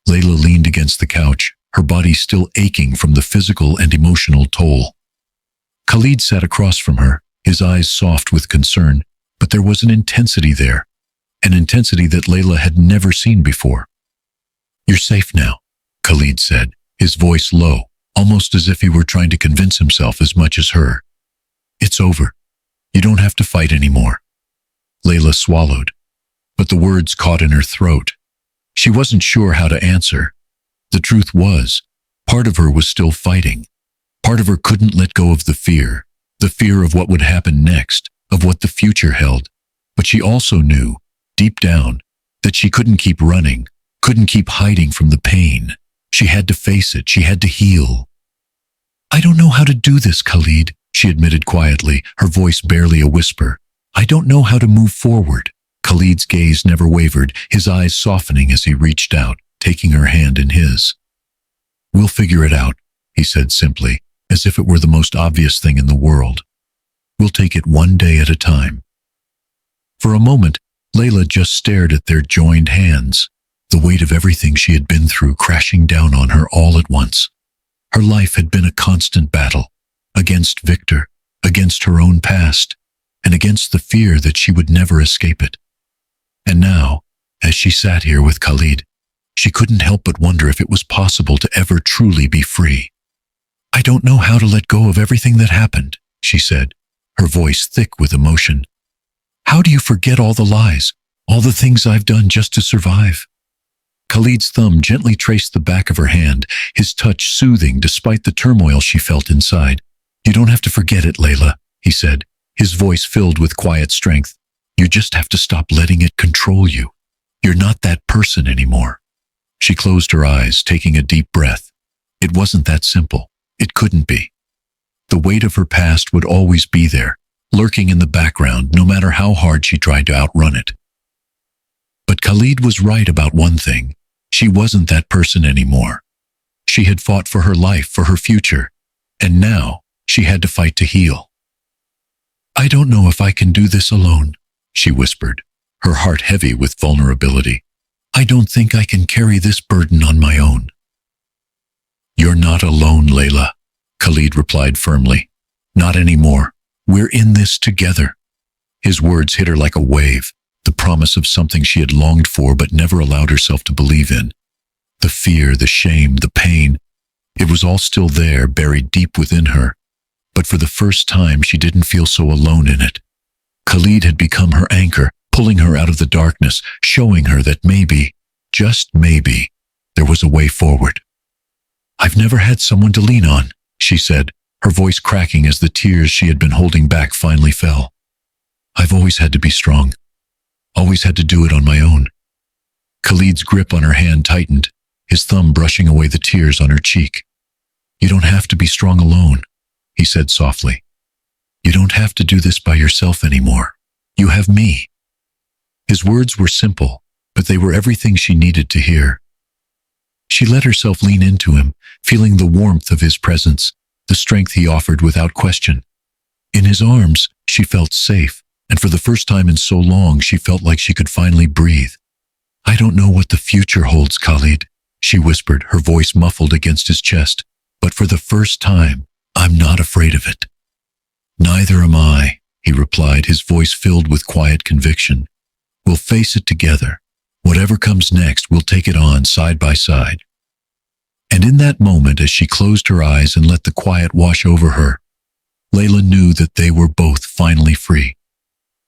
A: Layla leaned against the couch, her body still aching from the physical and emotional toll. Khalid sat across from her, his eyes soft with concern, but there was an intensity there, an intensity that Layla had never seen before. "You're safe now," Khalid said, his voice low, almost as if he were trying to convince himself as much as her. "It's over. You don't have to fight anymore." Layla swallowed, but the words caught in her throat. She wasn't sure how to answer. The truth was, part of her was still fighting. Part of her couldn't let go of the fear of what would happen next, of what the future held. But she also knew, deep down, that she couldn't keep running, couldn't keep hiding from the pain. She had to face it, she had to heal. "I don't know how to do this, Khalid," she admitted quietly, her voice barely a whisper. "I don't know how to move forward." Khalid's gaze never wavered, his eyes softening as he reached out, taking her hand in his. "We'll figure it out," he said simply, as if it were the most obvious thing in the world. "We'll take it one day at a time." For a moment, Layla just stared at their joined hands, the weight of everything she had been through crashing down on her all at once. Her life had been a constant battle, against Victor, against her own past, and against the fear that she would never escape it. And now, as she sat here with Khalid, she couldn't help but wonder if it was possible to ever truly be free. "I don't know how to let go of everything that happened," she said, her voice thick with emotion. "How do you forget all the lies, all the things I've done just to survive?" Khalid's thumb gently traced the back of her hand, his touch soothing despite the turmoil she felt inside. "You don't have to forget it, Layla," he said, his voice filled with quiet strength. "You just have to stop letting it control you. You're not that person anymore." She closed her eyes, taking a deep breath. It wasn't that simple. It couldn't be. The weight of her past would always be there, lurking in the background, no matter how hard she tried to outrun it. But Khalid was right about one thing. She wasn't that person anymore. She had fought for her life, for her future, and now she had to fight to heal. "I don't know if I can do this alone," she whispered, her heart heavy with vulnerability. "I don't think I can carry this burden on my own." "You're not alone, Layla," Khalid replied firmly. "Not anymore. We're in this together." His words hit her like a wave, the promise of something she had longed for but never allowed herself to believe in. The fear, the shame, the pain, it was all still there, buried deep within her. But for the first time, she didn't feel so alone in it. Khalid had become her anchor, pulling her out of the darkness, showing her that maybe, just maybe, there was a way forward. "I've never had someone to lean on," she said, her voice cracking as the tears she had been holding back finally fell. "I've always had to be strong, always had to do it on my own." Khalid's grip on her hand tightened, his thumb brushing away the tears on her cheek. "You don't have to be strong alone," he said softly. "You don't have to do this by yourself anymore. You have me." His words were simple, but they were everything she needed to hear. She let herself lean into him, feeling the warmth of his presence, the strength he offered without question. In his arms, she felt safe, and for the first time in so long, she felt like she could finally breathe. "I don't know what the future holds, Khalid," she whispered, her voice muffled against his chest. "But for the first time, I'm not afraid of it." "Neither am I," he replied, his voice filled with quiet conviction. "We'll face it together. Whatever comes next, we'll take it on side by side." And in that moment, as she closed her eyes and let the quiet wash over her, Layla knew that they were both finally free.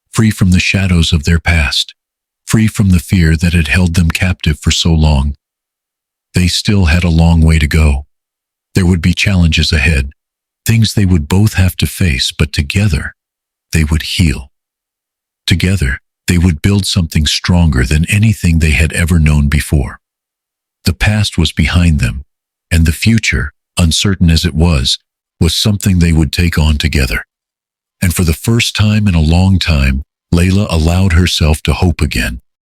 A: Free from the shadows of their past. Free from the fear that had held them captive for so long. They still had a long way to go. There would be challenges ahead, things they would both have to face, but together, they would heal. Together, they would build something stronger than anything they had ever known before. The past was behind them, and the future, uncertain as it was something they would take on together. And for the first time in a long time, Layla allowed herself to hope again.